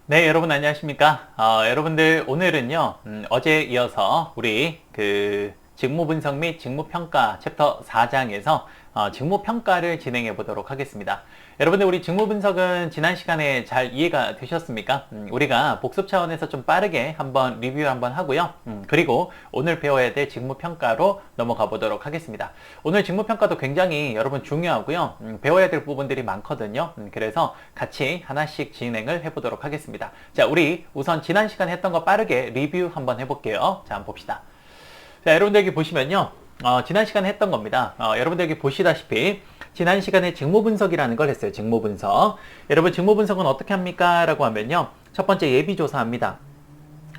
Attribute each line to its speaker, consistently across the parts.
Speaker 1: 네, 여러분 안녕하십니까? 여러분들 오늘은요, 어제 이어서 우리 직무 분석 및 직무 평가 챕터 4장에서 직무 평가를 진행해 보도록 하겠습니다. 여러분들 우리 직무 분석은 지난 시간에 잘 이해가 되셨습니까? 우리가 복습 차원에서 좀 빠르게 한번 리뷰 한번 하고요. 그리고 오늘 배워야 될 직무 평가로 넘어가 보도록 하겠습니다. 오늘 직무 평가도 굉장히 여러분 중요하고요. 배워야 될 부분들이 많거든요. 그래서 같이 하나씩 진행을 해 보도록 하겠습니다. 자, 우리 우선 지난 시간에 했던 거 빠르게 리뷰 한번 해볼게요. 자, 한번 봅시다. 자, 여러분들 여기 보시면요. 지난 시간에 했던 겁니다. 여러분들 여기 보시다시피 지난 시간에 직무 분석이라는 걸 했어요. 직무 분석. 여러분 직무 분석은 어떻게 합니까? 라고 하면요. 첫 번째 예비 조사합니다.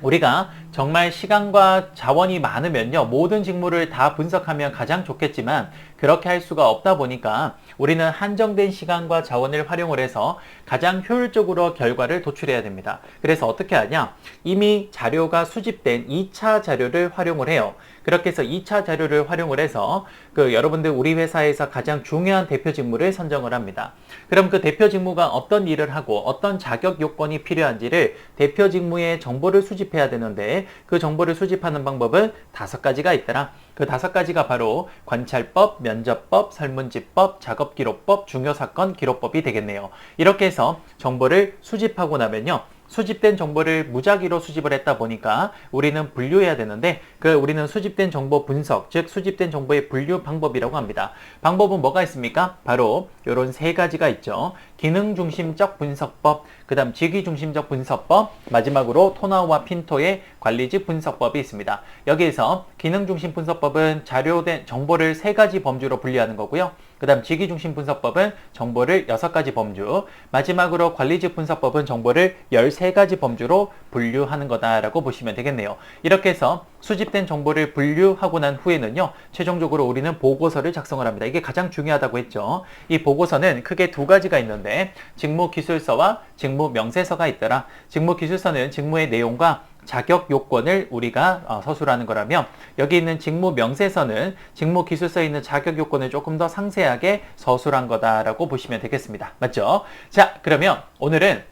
Speaker 1: 우리가 정말 시간과 자원이 많으면요. 모든 직무를 다 분석하면 가장 좋겠지만 그렇게 할 수가 없다 보니까 우리는 한정된 시간과 자원을 활용을 해서 가장 효율적으로 결과를 도출해야 됩니다. 그래서 어떻게 하냐? 이미 자료가 수집된 2차 자료를 활용을 해요. 그렇게 해서 2차 자료를 활용을 해서 여러분들 우리 회사에서 가장 중요한 대표 직무를 선정을 합니다. 그럼 그 대표 직무가 어떤 일을 하고 어떤 자격 요건이 필요한지를 대표 직무의 정보를 수집해야 되는데 그 정보를 수집하는 방법은 5가지가 있더라. 그 5가지가 바로 관찰법, 면접법, 설문지법, 작업기록법, 중요사건 기록법이 되겠네요. 이렇게 해서 정보를 수집하고 나면요. 수집된 정보를 무작위로 수집을 했다 보니까 우리는 분류해야 되는데 우리는 수집된 정보 분석, 즉 수집된 정보의 분류 방법이라고 합니다. 방법은 뭐가 있습니까? 바로 이런 3가지가 있죠. 기능중심적 분석법, 그 다음 직위중심적 분석법, 마지막으로 토나우와 핀토의 관리직 분석법이 있습니다. 여기에서 기능중심 분석법은 자료된 정보를 3가지 범주로 분류하는 거고요. 그 다음 직위중심 분석법은 정보를 6가지 범주, 마지막으로 관리직 분석법은 정보를 13가지 범주로 분류하는 거다라고 보시면 되겠네요. 이렇게 해서 수집된 정보를 분류하고 난 후에는요, 최종적으로 우리는 보고서를 작성을 합니다. 이게 가장 중요하다고 했죠. 이 보고서는 크게 2가지가 있는데 직무기술서와 직무명세서가 있더라. 직무기술서는 직무의 내용과 자격 요건을 우리가 서술하는 거라면 여기 있는 직무 명세서는 직무 기술서에 있는 자격 요건을 조금 더 상세하게 서술한 거다라고 보시면 되겠습니다. 맞죠? 자, 그러면 오늘은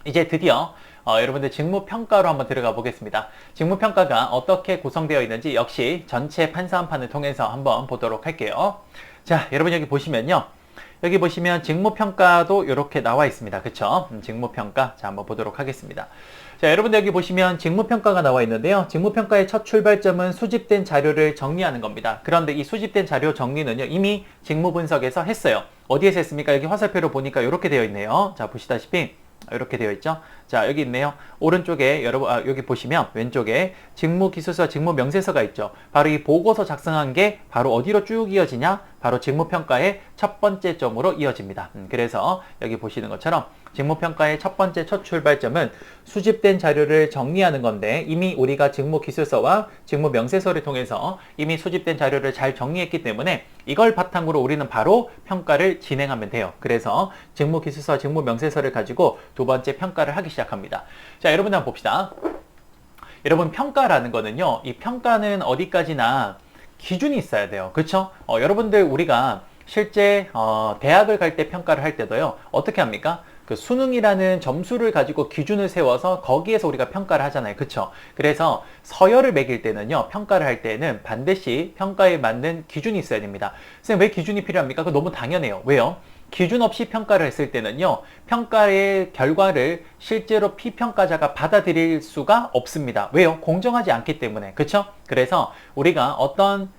Speaker 1: 이제 드디어 여러분들 직무 평가로 한번 들어가 보겠습니다. 직무 평가가 어떻게 구성되어 있는지 역시 전체 판사한판을 통해서 한번 보도록 할게요. 자, 여러분 여기 보시면요. 여기 보시면 직무평가도 이렇게 나와 있습니다. 그쵸? 직무평가. 자, 한번 보도록 하겠습니다. 자, 여러분들 여기 보시면 직무평가가 나와 있는데요. 직무평가의 첫 출발점은 수집된 자료를 정리하는 겁니다. 그런데 이 수집된 자료 정리는요, 이미 직무분석에서 했어요. 어디에서 했습니까? 여기 화살표로 보니까 이렇게 되어 있네요. 자, 보시다시피 이렇게 되어 있죠. 자, 여기 있네요. 오른쪽에 여러분 여기 보시면 왼쪽에 직무기술서, 직무명세서가 있죠. 바로 이 보고서 작성한 게 바로 어디로 쭉 이어지냐? 바로 직무평가의 첫 번째 점으로 이어집니다. 그래서 여기 보시는 것처럼 직무평가의 첫 번째 첫 출발점은 수집된 자료를 정리하는 건데 이미 우리가 직무기술서와 직무명세서를 통해서 이미 수집된 자료를 잘 정리했기 때문에 이걸 바탕으로 우리는 바로 평가를 진행하면 돼요. 그래서 직무기술서, 직무명세서를 가지고 2번째 평가를 하기 시작합니다. 자, 여러분 한번 봅시다. 여러분 평가라는 거는요. 이 평가는 어디까지나 기준이 있어야 돼요. 그렇죠? 여러분들 우리가 실제 대학을 갈 때 평가를 할 때도요. 어떻게 합니까? 그 수능이라는 점수를 가지고 기준을 세워서 거기에서 우리가 평가를 하잖아요. 그쵸? 그래서 서열을 매길 때는요. 평가를 할 때는 반드시 평가에 맞는 기준이 있어야 됩니다. 선생님 왜 기준이 필요합니까? 그거 너무 당연해요. 왜요? 기준 없이 평가를 했을 때는요. 평가의 결과를 실제로 피평가자가 받아들일 수가 없습니다. 왜요? 공정하지 않기 때문에. 그쵸? 그래서 우리가 어떤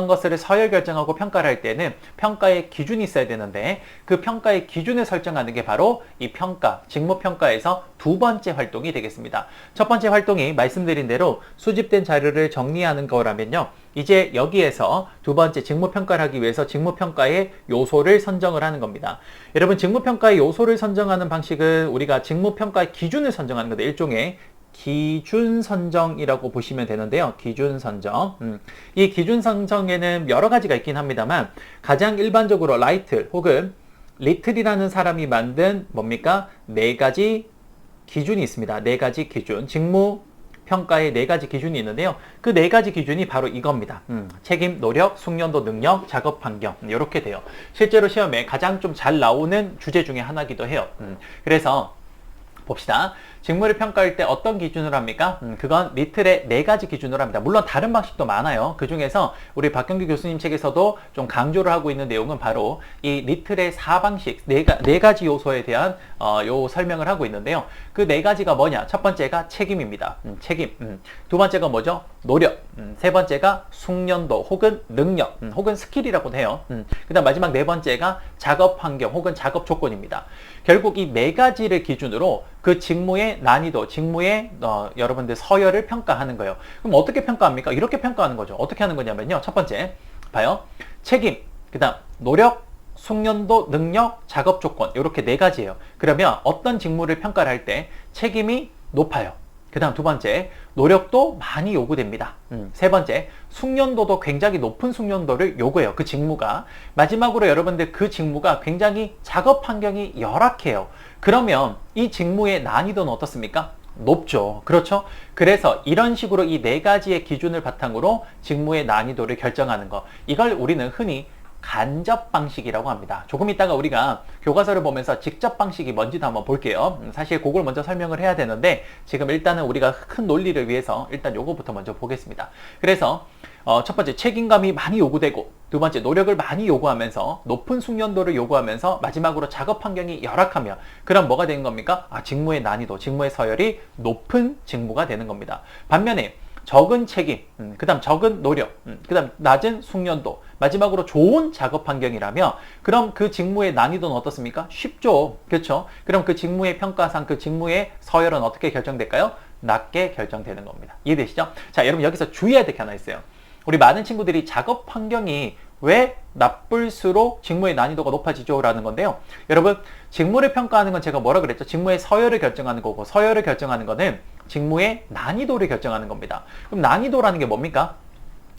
Speaker 1: 것을 서열 결정하고 평가를 할 때는 평가의 기준이 있어야 되는데 그 평가의 기준을 설정하는 게 바로 이 평가, 직무평가에서 2번째 활동이 되겠습니다. 첫 번째 활동이 말씀드린 대로 수집된 자료를 정리하는 거라면요. 이제 여기에서 2번째 직무평가를 하기 위해서 직무평가의 요소를 선정을 하는 겁니다. 여러분 직무평가의 요소를 선정하는 방식은 우리가 직무평가의 기준을 선정하는 건데 일종의 기준 선정이라고 보시면 되는데요. 기준 선정. 이 기준 선정에는 여러 가지가 있긴 합니다만 가장 일반적으로 라이틀 혹은 리틀이라는 사람이 만든 뭡니까? 4가지 기준이 있습니다. 4가지 기준. 직무 평가의 4가지 기준이 있는데요. 그 4가지 기준이 바로 이겁니다. 책임, 노력, 숙련도, 능력, 작업 환경 이렇게 돼요. 실제로 시험에 가장 좀 잘 나오는 주제 중에 하나이기도 해요. 그래서 봅시다. 직무를 평가할 때 어떤 기준으로 합니까? 그건 리틀의 4가지 기준으로 합니다. 물론 다른 방식도 많아요. 그 중에서 우리 박경규 교수님 책에서도 좀 강조를 하고 있는 내용은 바로 이 리틀의 4방식, 4가지 요소에 대한 요 설명을 하고 있는데요. 그 4가지가 뭐냐? 첫 번째가 책임입니다. 책임. 두 번째가 뭐죠? 노력. 세 번째가 숙련도 혹은 능력, 혹은 스킬이라고도 해요. 그 다음 마지막 4번째가 작업 환경 혹은 작업 조건입니다. 결국 이 4가지를 기준으로 그 직무의 난이도, 직무의 여러분들 서열을 평가하는 거예요. 그럼 어떻게 평가합니까? 이렇게 평가하는 거죠. 어떻게 하는 거냐면요. 첫 번째, 봐요. 책임, 그 다음 노력, 숙련도, 능력, 작업 조건, 이렇게 4가지예요. 그러면 어떤 직무를 평가를 할 때 책임이 높아요. 그 다음 두 번째, 노력도 많이 요구됩니다. 세 번째, 숙련도도 굉장히 높은 숙련도를 요구해요. 그 직무가. 마지막으로 여러분들 그 직무가 굉장히 작업 환경이 열악해요. 그러면 이 직무의 난이도는 어떻습니까? 높죠. 그렇죠? 그래서 이런 식으로 이 4가지의 기준을 바탕으로 직무의 난이도를 결정하는 거. 이걸 우리는 흔히 간접 방식이라고 합니다. 조금 이따가 우리가 교과서를 보면서 직접 방식이 뭔지도 한번 볼게요. 사실 그걸 먼저 설명을 해야 되는데 지금 일단은 우리가 큰 논리를 위해서 일단 요거부터 먼저 보겠습니다. 그래서 첫 번째, 책임감이 많이 요구되고, 두 번째, 노력을 많이 요구하면서 높은 숙련도를 요구하면서 마지막으로 작업 환경이 열악하며, 그럼 뭐가 되는 겁니까? 직무의 난이도, 직무의 서열이 높은 직무가 되는 겁니다. 반면에 적은 책임, 그 다음 적은 노력, 그 다음 낮은 숙련도, 마지막으로 좋은 작업 환경이라며 그럼 그 직무의 난이도는 어떻습니까? 쉽죠. 그렇죠? 그럼 그 직무의 평가상 그 직무의 서열은 어떻게 결정될까요? 낮게 결정되는 겁니다. 이해되시죠? 자, 여러분 여기서 주의해야 될 게 하나 있어요. 우리 많은 친구들이 작업 환경이 왜 나쁠수록 직무의 난이도가 높아지죠? 라는 건데요. 여러분, 직무를 평가하는 건 제가 뭐라 그랬죠? 직무의 서열을 결정하는 거고, 서열을 결정하는 거는 직무의 난이도를 결정하는 겁니다. 그럼 난이도라는 게 뭡니까?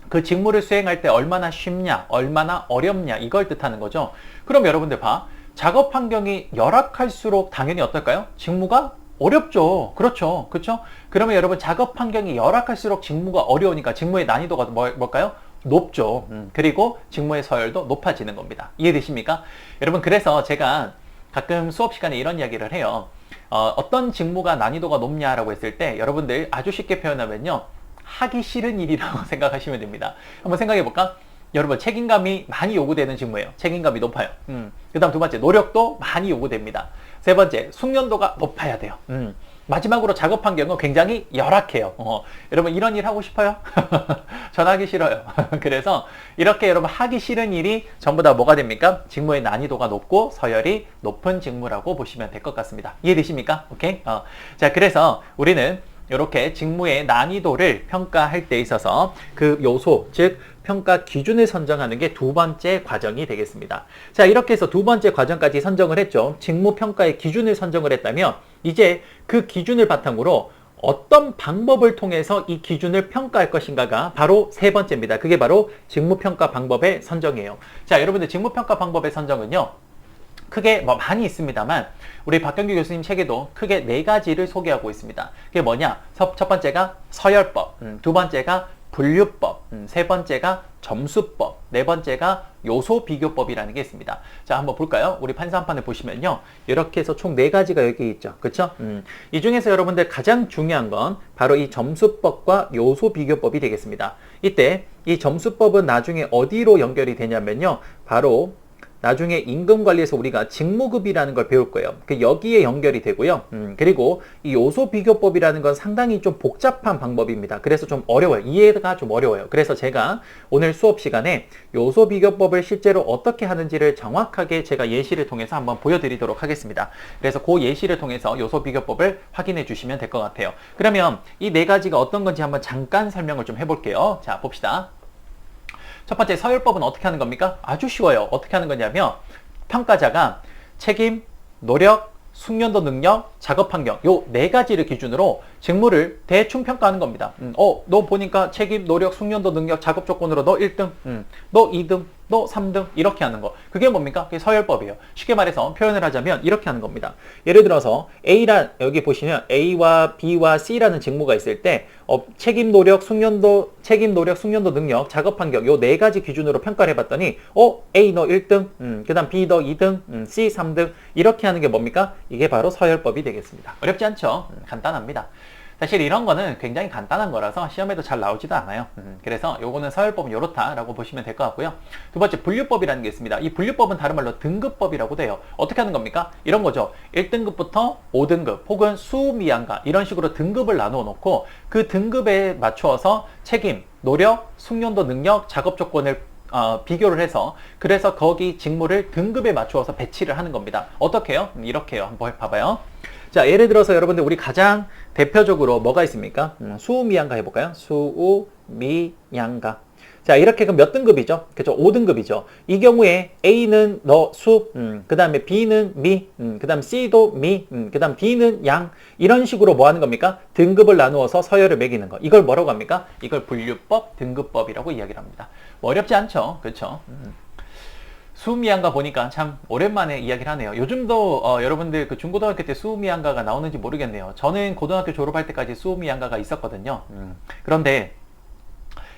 Speaker 1: 그 직무를 수행할 때 얼마나 쉽냐, 얼마나 어렵냐, 이걸 뜻하는 거죠. 그럼 여러분들 봐. 작업 환경이 열악할수록 당연히 어떨까요? 직무가 어렵죠. 그렇죠. 그렇죠? 그러면 여러분 작업 환경이 열악할수록 직무가 어려우니까 직무의 난이도가 뭘까요? 높죠. 그리고 직무의 서열도 높아지는 겁니다. 이해되십니까? 여러분, 그래서 제가 가끔 수업 시간에 이런 이야기를 해요. 어떤 직무가 난이도가 높냐라고 했을 때 여러분들 아주 쉽게 표현하면요. 하기 싫은 일이라고 생각하시면 됩니다. 한번 생각해 볼까? 여러분, 책임감이 많이 요구되는 직무예요. 책임감이 높아요. 그 다음 두 번째, 노력도 많이 요구됩니다. 세 번째, 숙련도가 높아야 돼요. 마지막으로 작업 환경은 굉장히 열악해요. 여러분, 이런 일 하고 싶어요? 전 하기 싫어요. 그래서 이렇게 여러분 하기 싫은 일이 전부 다 뭐가 됩니까? 직무의 난이도가 높고 서열이 높은 직무라고 보시면 될 것 같습니다. 이해되십니까? 오케이? 자, 그래서 우리는 이렇게 직무의 난이도를 평가할 때 있어서 그 요소, 즉 평가 기준을 선정하는 게 두 번째 과정이 되겠습니다. 자, 이렇게 해서 두 번째 과정까지 선정을 했죠. 직무 평가의 기준을 선정을 했다면 이제 그 기준을 바탕으로 어떤 방법을 통해서 이 기준을 평가할 것인가가 바로 세 번째입니다. 그게 바로 직무평가 방법의 선정이에요. 자, 여러분들 직무평가 방법의 선정은요. 크게 많이 있습니다만 우리 박경규 교수님 책에도 크게 4가지를 소개하고 있습니다. 그게 뭐냐? 첫 번째가 서열법, 두 번째가 분류법, 세 번째가 점수법, 네 번째가 요소 비교법이라는 게 있습니다. 자, 한번 볼까요? 우리 판사한판을 보시면요. 이렇게 해서 총 4가지가 여기 있죠. 그렇죠? 이 중에서 여러분들 가장 중요한 건 바로 이 점수법과 요소 비교법이 되겠습니다. 이때 이 점수법은 나중에 어디로 연결이 되냐면요. 바로 나중에 임금관리에서 우리가 직무급이라는 걸 배울 거예요. 여기에 연결이 되고요. 그리고 이 요소비교법이라는 건 상당히 좀 복잡한 방법입니다. 그래서 좀 어려워요. 이해가 좀 어려워요. 그래서 제가 오늘 수업 시간에 요소비교법을 실제로 어떻게 하는지를 정확하게 제가 예시를 통해서 한번 보여드리도록 하겠습니다. 그래서 그 예시를 통해서 요소비교법을 확인해 주시면 될 것 같아요. 그러면 이 4가지가 어떤 건지 한번 잠깐 설명을 좀 해볼게요. 자, 봅시다. 첫 번째, 서열법은 어떻게 하는 겁니까? 아주 쉬워요. 어떻게 하는 거냐면 평가자가 책임, 노력, 숙련도 능력, 작업 환경 요 4가지를 기준으로 직무를 대충 평가하는 겁니다. 너 보니까 책임, 노력, 숙련도, 능력, 작업 조건으로 너 1등, 너 2등, 너 3등 이렇게 하는 거. 그게 뭡니까? 그게 서열법이에요. 쉽게 말해서 표현을 하자면 이렇게 하는 겁니다. 예를 들어서 여기 보시면 A와 B와 C라는 직무가 있을 때 책임, 노력, 숙련도, 능력, 작업 환경 요 네 가지 기준으로 평가를 해봤더니 A 너 1등, 그 다음 B 너 2등, C 3등 이렇게 하는 게 뭡니까? 이게 바로 서열법이 되겠습니다. 어렵지 않죠? 간단합니다. 사실 이런 거는 굉장히 간단한 거라서 시험에도 잘 나오지도 않아요. 그래서 요거는 서열법은 요렇다라고 보시면 될 것 같고요. 두 번째 분류법이라는 게 있습니다. 이 분류법은 다른 말로 등급법이라고 돼요. 어떻게 하는 겁니까? 이런 거죠. 1등급부터 5등급 혹은 수미양가 이런 식으로 등급을 나누어 놓고 그 등급에 맞추어서 책임, 노력, 숙련도, 능력, 작업 조건을 비교를 해서 그래서 거기 직무를 등급에 맞추어서 배치를 하는 겁니다. 어떻게 해요? 이렇게요. 한번 봐봐요. 자, 예를 들어서 여러분들 우리 가장 대표적으로 뭐가 있습니까? 수미양가 해볼까요? 수미양가. 자, 이렇게 그럼 몇 등급이죠? 그죠? 5등급이죠. 이 경우에 A는 너 수, 그 다음에 B는 미, 그 다음 C도 미, 그 다음 D는 양. 이런 식으로 뭐 하는 겁니까? 등급을 나누어서 서열을 매기는 거. 이걸 뭐라고 합니까? 이걸 분류법, 등급법이라고 이야기를 합니다. 뭐 어렵지 않죠? 그렇죠? 수미양가 보니까 참 오랜만에 이야기를 하네요. 요즘도 여러분들 그 중고등학교 때 수미양가가 나오는지 모르겠네요. 저는 고등학교 졸업할 때까지 수미양가가 있었거든요. 그런데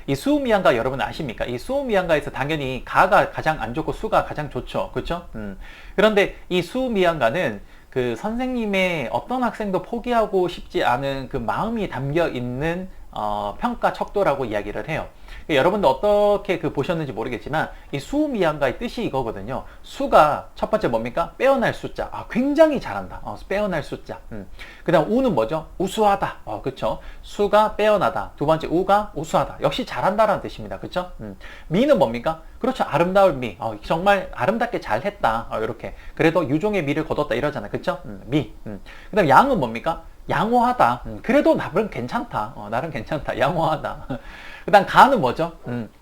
Speaker 1: 이 수미양가 여러분 아십니까? 이 수미양가에서 당연히 가가 가장 안 좋고 수가 가장 좋죠. 그렇죠? 그런데 이 수미양가는 그 선생님의 어떤 학생도 포기하고 싶지 않은 그 마음이 담겨 있는 평가 척도라고 이야기를 해요. 여러분도 어떻게 보셨는지 모르겠지만 이 수미양가의 뜻이 이거거든요. 수가 첫 번째 뭡니까? 빼어날 숫자. 굉장히 잘한다. 빼어날 숫자. 그 다음 우는 뭐죠? 우수하다. 그쵸? 수가 빼어나다. 두 번째 우가 우수하다. 역시 잘한다라는 뜻입니다. 그쵸? 미는 뭡니까? 그렇죠. 아름다울 미. 정말 아름답게 잘했다. 이렇게. 그래도 유종의 미를 거뒀다 이러잖아요. 그쵸? 미. 그 다음 양은 뭡니까? 양호하다. 그래도 나름 괜찮다. 나름 괜찮다. 양호하다. 그 다음 가는 뭐죠?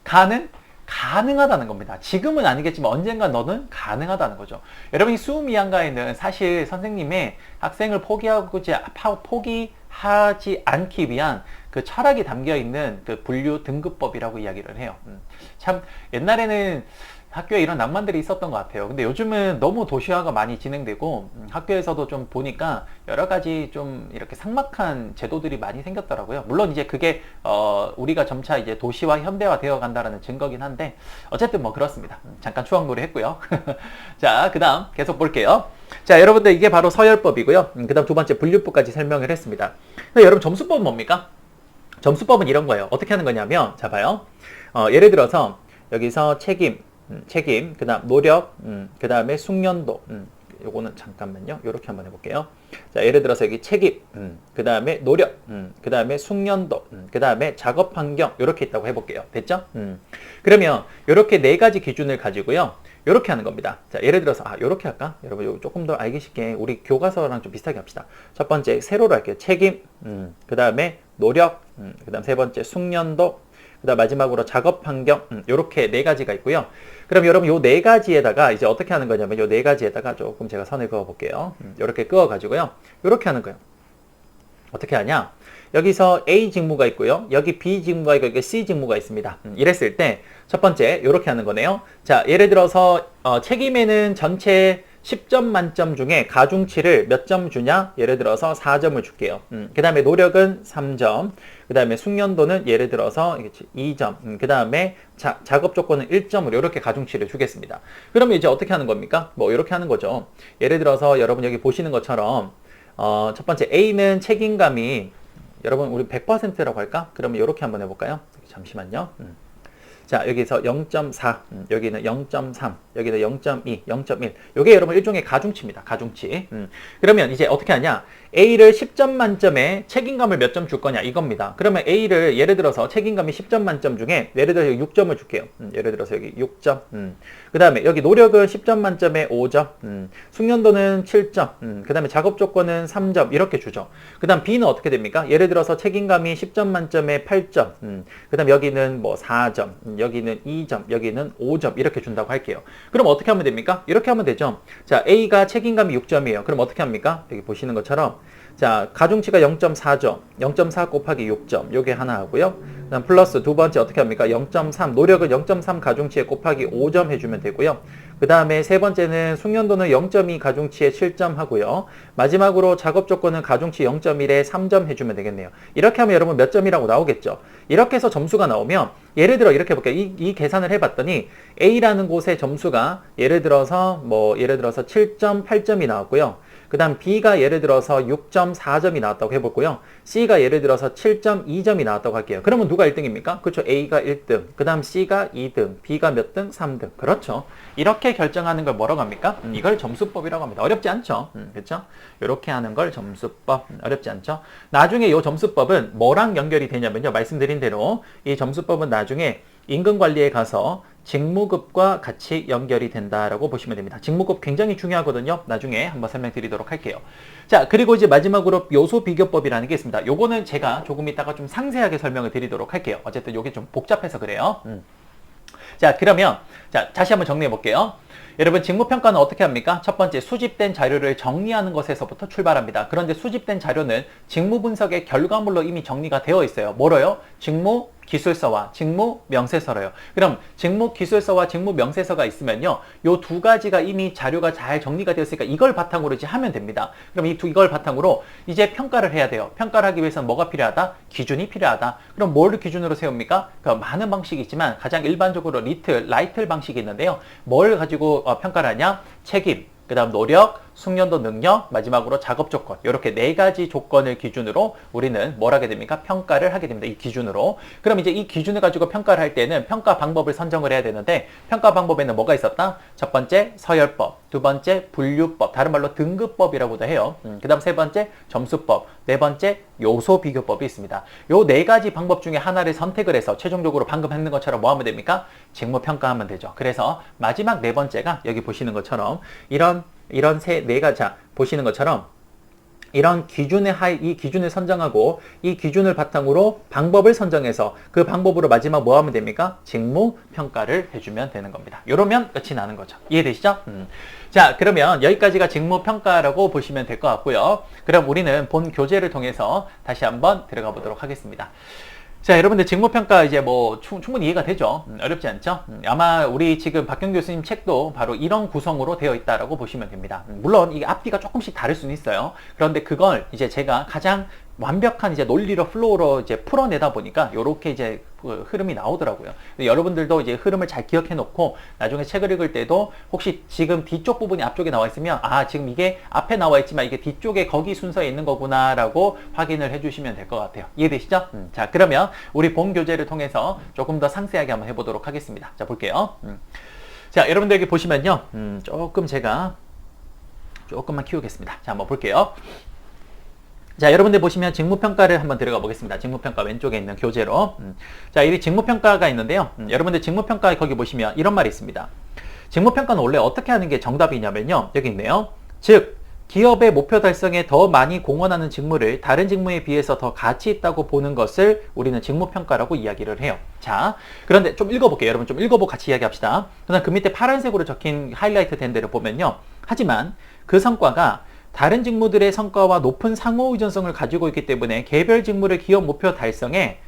Speaker 1: 가는 가능하다는 겁니다. 지금은 아니겠지만 언젠가 너는 가능하다는 거죠. 여러분 이 수미양가에는 사실 선생님의 학생을 포기하지 않기 위한 그 철학이 담겨 있는 그 분류 등급법이라고 이야기를 해요. 참 옛날에는 학교에 이런 낭만들이 있었던 것 같아요. 근데 요즘은 너무 도시화가 많이 진행되고 학교에서도 좀 보니까 여러 가지 좀 이렇게 삭막한 제도들이 많이 생겼더라고요. 물론 이제 그게 우리가 점차 이제 도시화 현대화 되어 간다라는 증거긴 한데 어쨌든 뭐 그렇습니다. 잠깐 추억놀이 했고요. 자, 그다음 계속 볼게요. 자, 여러분들 이게 바로 서열법이고요. 그다음 두 번째 분류법까지 설명을 했습니다. 근데 여러분 점수법은 뭡니까? 점수법은 이런 거예요. 어떻게 하는 거냐면 자 봐요. 예를 들어서 여기서 책임, 그 다음 노력, 그 다음에 숙련도, 요거는 잠깐만요. 요렇게 한번 해볼게요. 자, 예를 들어서 여기 책임, 그 다음에 노력, 그 다음에 숙련도, 그 다음에 작업 환경, 요렇게 있다고 해볼게요. 됐죠? 그러면 요렇게 네 가지 기준을 가지고요. 요렇게 하는 겁니다. 자, 예를 들어서, 요렇게 할까? 여러분, 요 조금 더 알기 쉽게 우리 교과서랑 좀 비슷하게 합시다. 첫 번째, 세로로 할게요. 책임, 그 다음에 노력, 그 다음 세 번째, 숙련도, 그 다음 마지막으로 작업 환경, 요렇게 네 가지가 있고요. 그럼 여러분 요 네 가지에다가 이제 어떻게 하는 거냐면 요 네 가지에다가 조금 제가 선을 그어 볼게요. 요렇게 그어 가지고요. 요렇게 하는 거예요. 어떻게 하냐? 여기서 A 직무가 있고요. 여기 B 직무가 있고 여기 C 직무가 있습니다. 이랬을 때 첫 번째 요렇게 하는 거네요. 자, 예를 들어서 책임에는 전체 10점 만점 중에 가중치를 몇 점 주냐? 예를 들어서 4점을 줄게요. 그 다음에 노력은 3점. 그 다음에 숙련도는 예를 들어서 2점. 그 다음에 작업 조건은 1점으로 이렇게 가중치를 주겠습니다. 그러면 이제 어떻게 하는 겁니까? 뭐 이렇게 하는 거죠. 예를 들어서 여러분 여기 보시는 것처럼 첫 번째 A는 책임감이 여러분 우리 100%라고 할까? 그러면 이렇게 한번 해볼까요? 잠시만요. 자, 여기서 0.4, 여기는 0.3, 여기는 0.2, 0.1. 요게 여러분 일종의 가중치입니다. 가중치. 그러면 이제 어떻게 하냐? A를 10점 만점에 책임감을 몇 점 줄 거냐? 이겁니다. 그러면 A를 예를 들어서 책임감이 10점 만점 중에 예를 들어서 여기 6점을 줄게요. 예를 들어서 여기 6점. 그 다음에 여기 노력은 10점 만점에 5점. 숙련도는 7점. 그 다음에 작업 조건은 3점. 이렇게 주죠. 그 다음 B는 어떻게 됩니까? 예를 들어서 책임감이 10점 만점에 8점. 그 다음 여기는 뭐 4점. 여기는 2점, 여기는 5점 이렇게 준다고 할게요. 그럼 어떻게 하면 됩니까? 이렇게 하면 되죠. 자, A가 책임감이 6점이에요. 그럼 어떻게 합니까? 여기 보시는 것처럼
Speaker 2: 자, 가중치가 0.4점, 0.4 곱하기 6점, 요게 하나 하고요. 그다음 플러스 두 번째 어떻게 합니까? 0.3, 노력은 0.3 가중치에 곱하기 5점 해주면 되고요. 그 다음에 세 번째는 숙련도는 0.2 가중치에 7점 하고요. 마지막으로 작업 조건은 가중치 0.1에 3점 해주면 되겠네요. 이렇게 하면 여러분 몇 점이라고 나오겠죠? 이렇게 해서 점수가 나오면 예를 들어 이렇게 볼게요. 이 계산을 해봤더니 A라는 곳의 점수가 예를 들어서 7.8점이 나왔고요. 그 다음 B가 예를 들어서 6.4점이 나왔다고 해볼고요. C가 예를 들어서 7.2점이 나왔다고 할게요. 그러면 누가 1등입니까? 그렇죠. A가 1등, 그 다음 C가 2등, B가 몇 등? 3등. 그렇죠. 이렇게 결정하는 걸 뭐라고 합니까? 이걸 점수법이라고 합니다. 어렵지 않죠? 그렇죠? 이렇게 하는 걸 점수법. 어렵지 않죠? 나중에 이 점수법은 뭐랑 연결이 되냐면요. 말씀드린 대로 이 점수법은 나중에 임금관리에 가서 직무급과 같이 연결이 된다라고 보시면 됩니다. 직무급 굉장히 중요하거든요. 나중에 한번 설명드리도록 할게요. 자, 그리고 이제 마지막으로 요소 비교법이라는 게 있습니다. 요거는 제가 조금 이따가 좀 상세하게 설명을 드리도록 할게요. 어쨌든 요게 좀 복잡해서 그래요. 자, 그러면 자, 다시 한번 정리해 볼게요. 여러분, 직무평가는 어떻게 합니까? 첫 번째, 수집된 자료를 정리하는 것에서부터 출발합니다. 그런데 수집된 자료는 직무분석의 결과물로 이미 정리가 되어 있어요. 뭐로요? 직무 기술서와 직무 명세서로요. 그럼 직무 기술서와 직무 명세서가 있으면요, 요 두 가지가 이미 자료가 잘 정리가 되었으니까 이걸 바탕으로 이제 하면 됩니다. 그럼 이걸 바탕으로 이제 평가를 해야 돼요. 평가를 하기 위해서는 뭐가 필요하다? 기준이 필요하다. 그럼 뭘 기준으로 세웁니까? 많은 방식이 있지만 가장 일반적으로 라이틀 방식이 있는데요. 뭘 가지고 평가를 하냐? 책임, 그 다음 노력, 숙련도 능력, 마지막으로 작업 조건, 이렇게 네 가지 조건을 기준으로 우리는 뭘 하게 됩니까? 평가를 하게 됩니다. 이 기준으로. 그럼 이제 이 기준을 가지고 평가를 할 때는 평가 방법을 선정을 해야 되는데, 평가 방법에는 뭐가 있었다? 첫 번째, 서열법, 두 번째, 분류법, 다른 말로 등급법이라고도 해요. 그 다음 세 번째, 점수법, 네 번째, 요소 비교법이 있습니다. 요 네 가지 방법 중에 하나를 선택을 해서 최종적으로 방금 했는 것처럼 뭐 하면 됩니까? 직무 평가하면 되죠. 그래서 마지막 네 번째가 여기 보시는 것처럼 이런 네 가지, 자, 보시는 것처럼 이런 이 기준을 선정하고 이 기준을 바탕으로 방법을 선정해서 그 방법으로 마지막 뭐 하면 됩니까? 직무 평가를 해주면 되는 겁니다. 이러면 끝이 나는 거죠. 이해되시죠? 자, 그러면 여기까지가 직무 평가라고 보시면 될 것 같고요. 그럼 우리는 본 교재를 통해서 다시 한번 들어가 보도록 하겠습니다. 자, 여러분들 직무평가 이제 뭐 충분히 이해가 되죠? 어렵지 않죠? 아마 우리 지금 박경 교수님 책도 바로 이런 구성으로 되어 있다라고 보시면 됩니다. 물론 이게 앞뒤가 조금씩 다를 수는 있어요. 그런데 그걸 이제 제가 가장 완벽한 이제 논리로 플로우로 이제 풀어내다 보니까 이렇게 이제 흐름이 나오더라고요. 여러분들도 이제 흐름을 잘 기억해 놓고 나중에 책을 읽을 때도 혹시 지금 뒤쪽 부분이 앞쪽에 나와 있으면 지금 이게 앞에 나와 있지만 이게 뒤쪽에 거기 순서에 있는 거구나 라고 확인을 해 주시면 될 것 같아요. 이해되시죠? 자, 그러면 우리 본 교재를 통해서 조금 더 상세하게 한번 해보도록 하겠습니다. 자, 볼게요. 자, 여러분들 여기 보시면요, 제가 조금만 키우겠습니다. 자, 한번 볼게요. 자, 여러분들 보시면 직무평가를 한번 들어가 보겠습니다. 직무평가 왼쪽에 있는 교재로. 자, 이 직무평가가 있는데요. 여러분들 직무평가 거기 보시면 이런 말이 있습니다. 직무평가는 원래 어떻게 하는 게 정답이냐면요. 여기 있네요. 즉, 기업의 목표 달성에 더 많이 공헌하는 직무를 다른 직무에 비해서 더 가치 있다고 보는 것을 우리는 직무평가라고 이야기를 해요. 자, 그런데 좀 읽어볼게요. 여러분 좀 읽어보고 같이 이야기합시다. 그다음 그 밑에 파란색으로 적힌 하이라이트 된 데를 보면요. 하지만 그 성과가 다른 직무들의 성과와 높은 상호 의존성을 가지고 있기 때문에 개별 직무를 기업 목표 달성에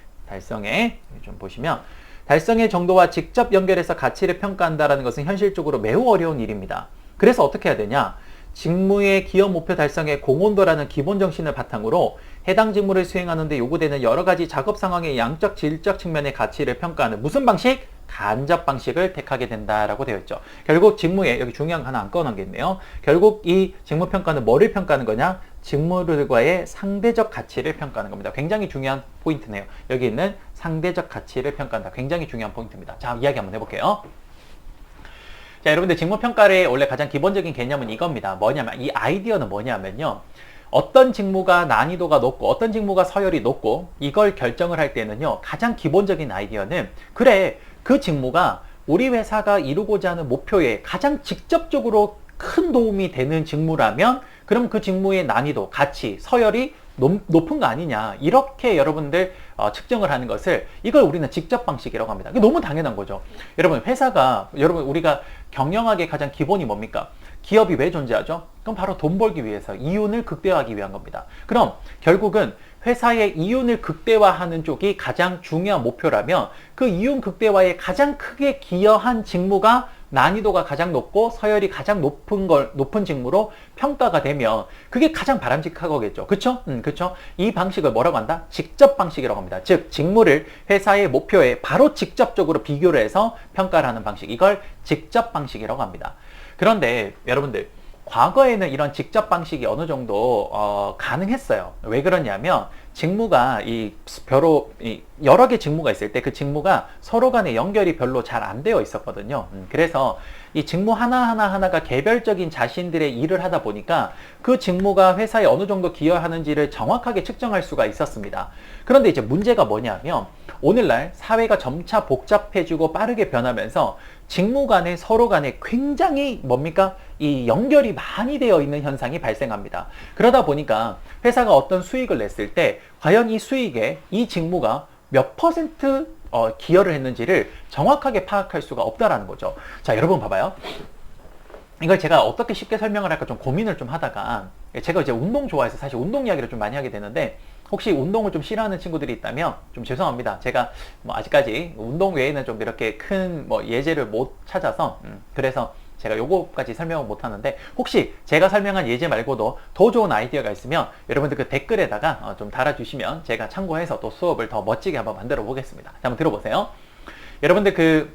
Speaker 2: 좀 보시면 달성의 정도와 직접 연결해서 가치를 평가한다는 것은 현실적으로 매우 어려운 일입니다. 그래서 어떻게 해야 되냐? 직무의 기업 목표 달성의 공헌도라는 기본 정신을 바탕으로 해당 직무를 수행하는 데 요구되는 여러 가지 작업 상황의 양적, 질적 측면의 가치를 평가하는 무슨 방식? 간접 방식을 택하게 된다라고 되어 있죠. 결국 직무에 여기 중요한 거 하나 안 꺼놓은 게 있네요. 결국 이 직무 평가는 뭐를 평가하는 거냐? 직무들과의 상대적 가치를 평가하는 겁니다. 굉장히 중요한 포인트네요. 여기 있는 상대적 가치를 평가한다. 굉장히 중요한 포인트입니다. 자, 이야기 한번 해볼게요. 자, 여러분들 직무평가의 원래 가장 기본적인 개념은 이겁니다. 뭐냐면 이 아이디어는 뭐냐면요. 어떤 직무가 난이도가 높고 어떤 직무가 서열이 높고 이걸 결정을 할 때는요. 가장 기본적인 아이디어는 그래, 그 직무가 우리 회사가 이루고자 하는 목표에 가장 직접적으로 큰 도움이 되는 직무라면 그럼 그 직무의 난이도, 가치, 서열이 높은 거 아니냐, 이렇게 여러분들 측정을 하는 것을 이걸 우리는 직접 방식이라고 합니다. 이게 너무 당연한 거죠. 여러분 우리가 경영학의 가장 기본이 뭡니까?
Speaker 1: 기업이 왜 존재하죠? 그럼 바로 돈 벌기 위해서 이윤을 극대화하기 위한 겁니다. 그럼 결국은 회사의 이윤을 극대화하는 쪽이 가장 중요한 목표라면 그 이윤 극대화에 가장 크게 기여한 직무가 난이도가 가장 높고 서열이 가장 높은 직무로 평가가 되면 그게 가장 바람직하겠죠. 그쵸? 그쵸? 이 방식을 뭐라고 한다? 직접 방식이라고 합니다. 즉, 직무를 회사의 목표에 바로 직접적으로 비교를 해서 평가를 하는 방식. 이걸 직접 방식이라고 합니다. 그런데 여러분들, 과거에는 이런 직접 방식이 어느 정도 가능했어요. 왜 그러냐면 직무가 여러 개 직무가 있을 때 그 직무가 서로 간의 연결이 별로 잘 안 되어 있었거든요. 그래서 이 직무 하나가 개별적인 자신들의 일을 하다 보니까 그 직무가 회사에 어느 정도 기여하는지를 정확하게 측정할 수가 있었습니다. 그런데 이제 문제가 뭐냐면 오늘날 사회가 점차 복잡해지고 빠르게 변하면서 직무 간에 서로 간에 굉장히 이 연결이 많이 되어 있는 현상이 발생합니다. 그러다 보니까 회사가 어떤 수익을 냈을 때 과연 이 수익에 이 직무가 몇 퍼센트 기여를 했는지를 정확하게 파악할 수가 없다라는 거죠. 자, 여러분 봐봐요. 이걸 제가 어떻게 쉽게 설명을 할까 좀 고민을 좀 하다가 제가 이제 운동 좋아해서 사실 운동 이야기를 좀 많이 하게 되는데 혹시 운동을 좀 싫어하는 친구들이 있다면 좀 죄송합니다. 제가 아직까지 운동 외에는 좀 이렇게 큰 예제를 못 찾아서 그래서 제가 요거까지 설명을 못 하는데 혹시 제가 설명한 예제 말고도 더 좋은 아이디어가 있으면 여러분들 그 댓글에다가 좀 달아주시면 제가 참고해서 또 수업을 더 멋지게 한번 만들어 보겠습니다. 자, 한번 들어보세요. 여러분들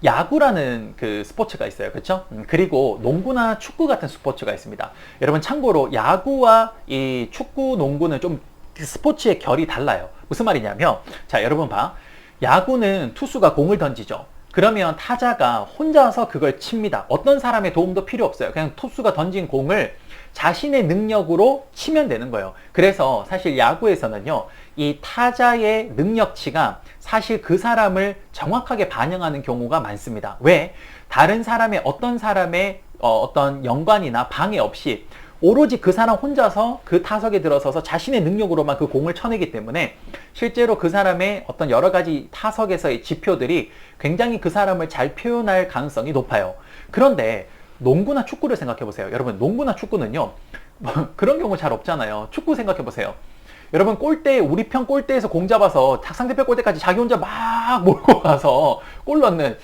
Speaker 1: 야구라는 그 스포츠가 있어요. 그렇죠? 그리고 농구나 축구 같은 스포츠가 있습니다. 여러분 참고로 야구와 이 축구, 농구는 좀 스포츠의 결이 달라요. 무슨 말이냐면 자, 여러분 봐. 야구는 투수가 공을 던지죠. 그러면 타자가 혼자서 그걸 칩니다. 어떤 사람의 도움도 필요 없어요. 그냥 투수가 던진 공을 자신의 능력으로 치면 되는 거예요. 그래서 사실 야구에서는요, 이 타자의 능력치가 사실 그 사람을 정확하게 반영하는 경우가 많습니다. 왜? 다른 사람의 어떤 연관이나 방해 없이 오로지 그 사람 혼자서 그 타석에 들어서서 자신의 능력으로만 그 공을 쳐내기 때문에 실제로 그 사람의 어떤 여러 가지 타석에서의 지표들이 굉장히 그 사람을 잘 표현할 가능성이 높아요. 그런데 농구나 축구를 생각해 보세요. 여러분, 농구나 축구는요, 그런 경우 잘 없잖아요. 축구 생각해 보세요. 여러분, 우리 편 골대에서 공 잡아서 상대편 골대까지 자기 혼자 막 몰고 가서 골 넣는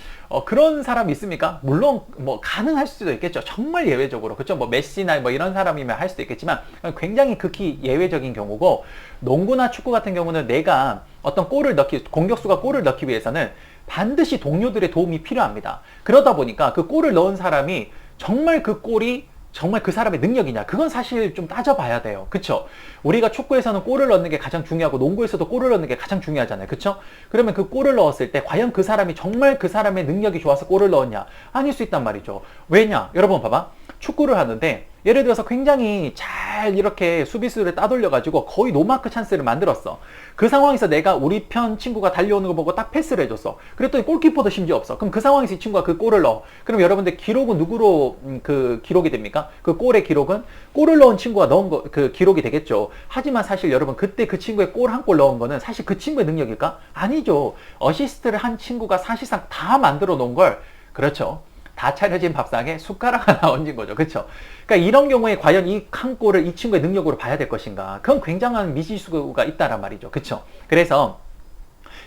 Speaker 1: 그런 사람이 있습니까? 물론 가능할 수도 있겠죠. 정말 예외적으로. 그렇죠? 메시나 이런 사람이면 할 수도 있겠지만 굉장히 극히 예외적인 경우고, 농구나 축구 같은 경우는 내가 어떤 공격수가 골을 넣기 위해서는 반드시 동료들의 도움이 필요합니다. 그러다 보니까 그 골을 넣은 사람이 정말 그 골이 정말 그 사람의 능력이냐, 그건 사실 좀 따져봐야 돼요. 그쵸? 우리가 축구에서는 골을 넣는 게 가장 중요하고 농구에서도 골을 넣는 게 가장 중요하잖아요. 그쵸? 그러면 그 골을 넣었을 때 과연 그 사람이 정말 그 사람의 능력이 좋아서 골을 넣었냐? 아닐 수 있단 말이죠. 왜냐? 여러분 봐봐. 축구를 하는데 예를 들어서 굉장히 잘 이렇게 수비수를 따돌려가지고 거의 노마크 찬스를 만들었어. 그 상황에서 내가 우리 편 친구가 달려오는 거 보고 딱 패스를 해줬어. 그랬더니 골키퍼도 심지어 없어. 그럼 그 상황에서 이 친구가 그 골을 넣어. 그럼 여러분들 기록은 누구로 그 기록이 됩니까? 그 골의 기록은 골을 넣은 친구가 넣은 그 기록이 되겠죠. 하지만 사실 여러분, 그때 그 친구의 골 한 골 넣은 거는 사실 그 친구의 능력일까? 아니죠. 어시스트를 한 친구가 사실상 다 만들어 놓은 걸, 그렇죠, 다 차려진 밥상에 숟가락 하나 얹은 거죠. 그렇죠? 그러니까 이런 경우에 과연 이 한 골을 이 친구의 능력으로 봐야 될 것인가? 그건 굉장한 미지수가 있다란 말이죠. 그렇죠? 그래서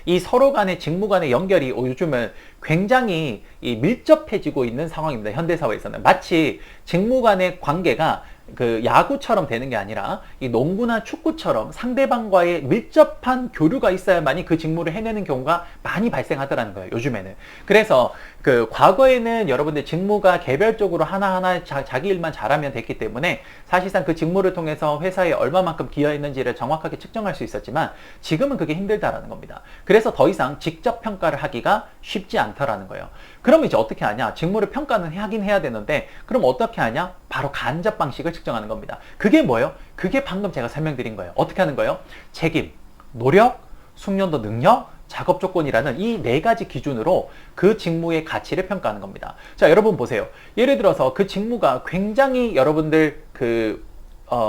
Speaker 1: 이 서로 간의 직무 간의 연결이 요즘은 굉장히 밀접해지고 있는 상황입니다. 현대사회에서는. 마치 직무 간의 관계가 그 야구처럼 되는 게 아니라 이 농구나 축구처럼 상대방과의 밀접한 교류가 있어야만이 그 직무를 해내는 경우가 많이 발생하더라는 거예요, 요즘에는. 그래서 그 과거에는 여러분들 직무가 개별적으로 하나하나 자기 일만 잘하면 됐기 때문에 사실상 그 직무를 통해서 회사에 얼마만큼 기여했는지를 정확하게 측정할 수 있었지만 지금은 그게 힘들다라는 겁니다. 그래서 더 이상 직접 평가를 하기가 쉽지 않다라는 거예요. 그럼 이제 어떻게 하냐? 직무를 평가는 하긴 해야 되는데 그럼 어떻게 하냐? 바로 간접 방식을 측정하는 겁니다. 그게 뭐예요? 그게 방금 제가 설명드린 거예요. 어떻게 하는 거예요? 책임, 노력, 숙련도 능력, 작업 조건이라는 이 네 가지 기준으로 그 직무의 가치를 평가하는 겁니다. 자, 여러분 보세요. 예를 들어서 그 직무가 굉장히 여러분들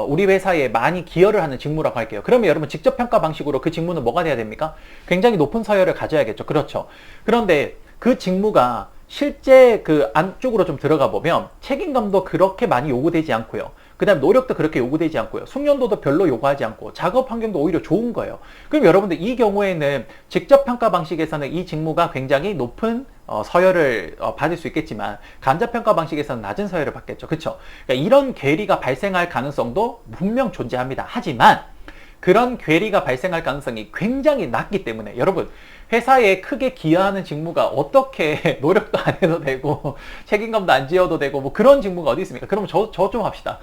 Speaker 1: 우리 회사에 많이 기여를 하는 직무라고 할게요. 그러면 여러분 직접 평가 방식으로 그 직무는 뭐가 돼야 됩니까? 굉장히 높은 서열을 가져야겠죠. 그렇죠. 그런데 그 직무가 실제 그 안쪽으로 좀 들어가 보면 책임감도 그렇게 많이 요구되지 않고요. 그 다음 노력도 그렇게 요구되지 않고요. 숙련도도 별로 요구하지 않고 작업 환경도 오히려 좋은 거예요. 그럼 여러분들 이 경우에는 직접 평가 방식에서는 이 직무가 굉장히 높은 서열을 받을 수 있겠지만 간접 평가 방식에서는 낮은 서열을 받겠죠. 그렇죠? 그러니까 이런 괴리가 발생할 가능성도 분명 존재합니다. 하지만 그런 괴리가 발생할 가능성이 굉장히 낮기 때문에 여러분 회사에 크게 기여하는 직무가 어떻게 노력도 안 해도 되고 책임감도 안 지어도 되고 뭐 그런 직무가 어디 있습니까? 그러면 저 좀 합시다.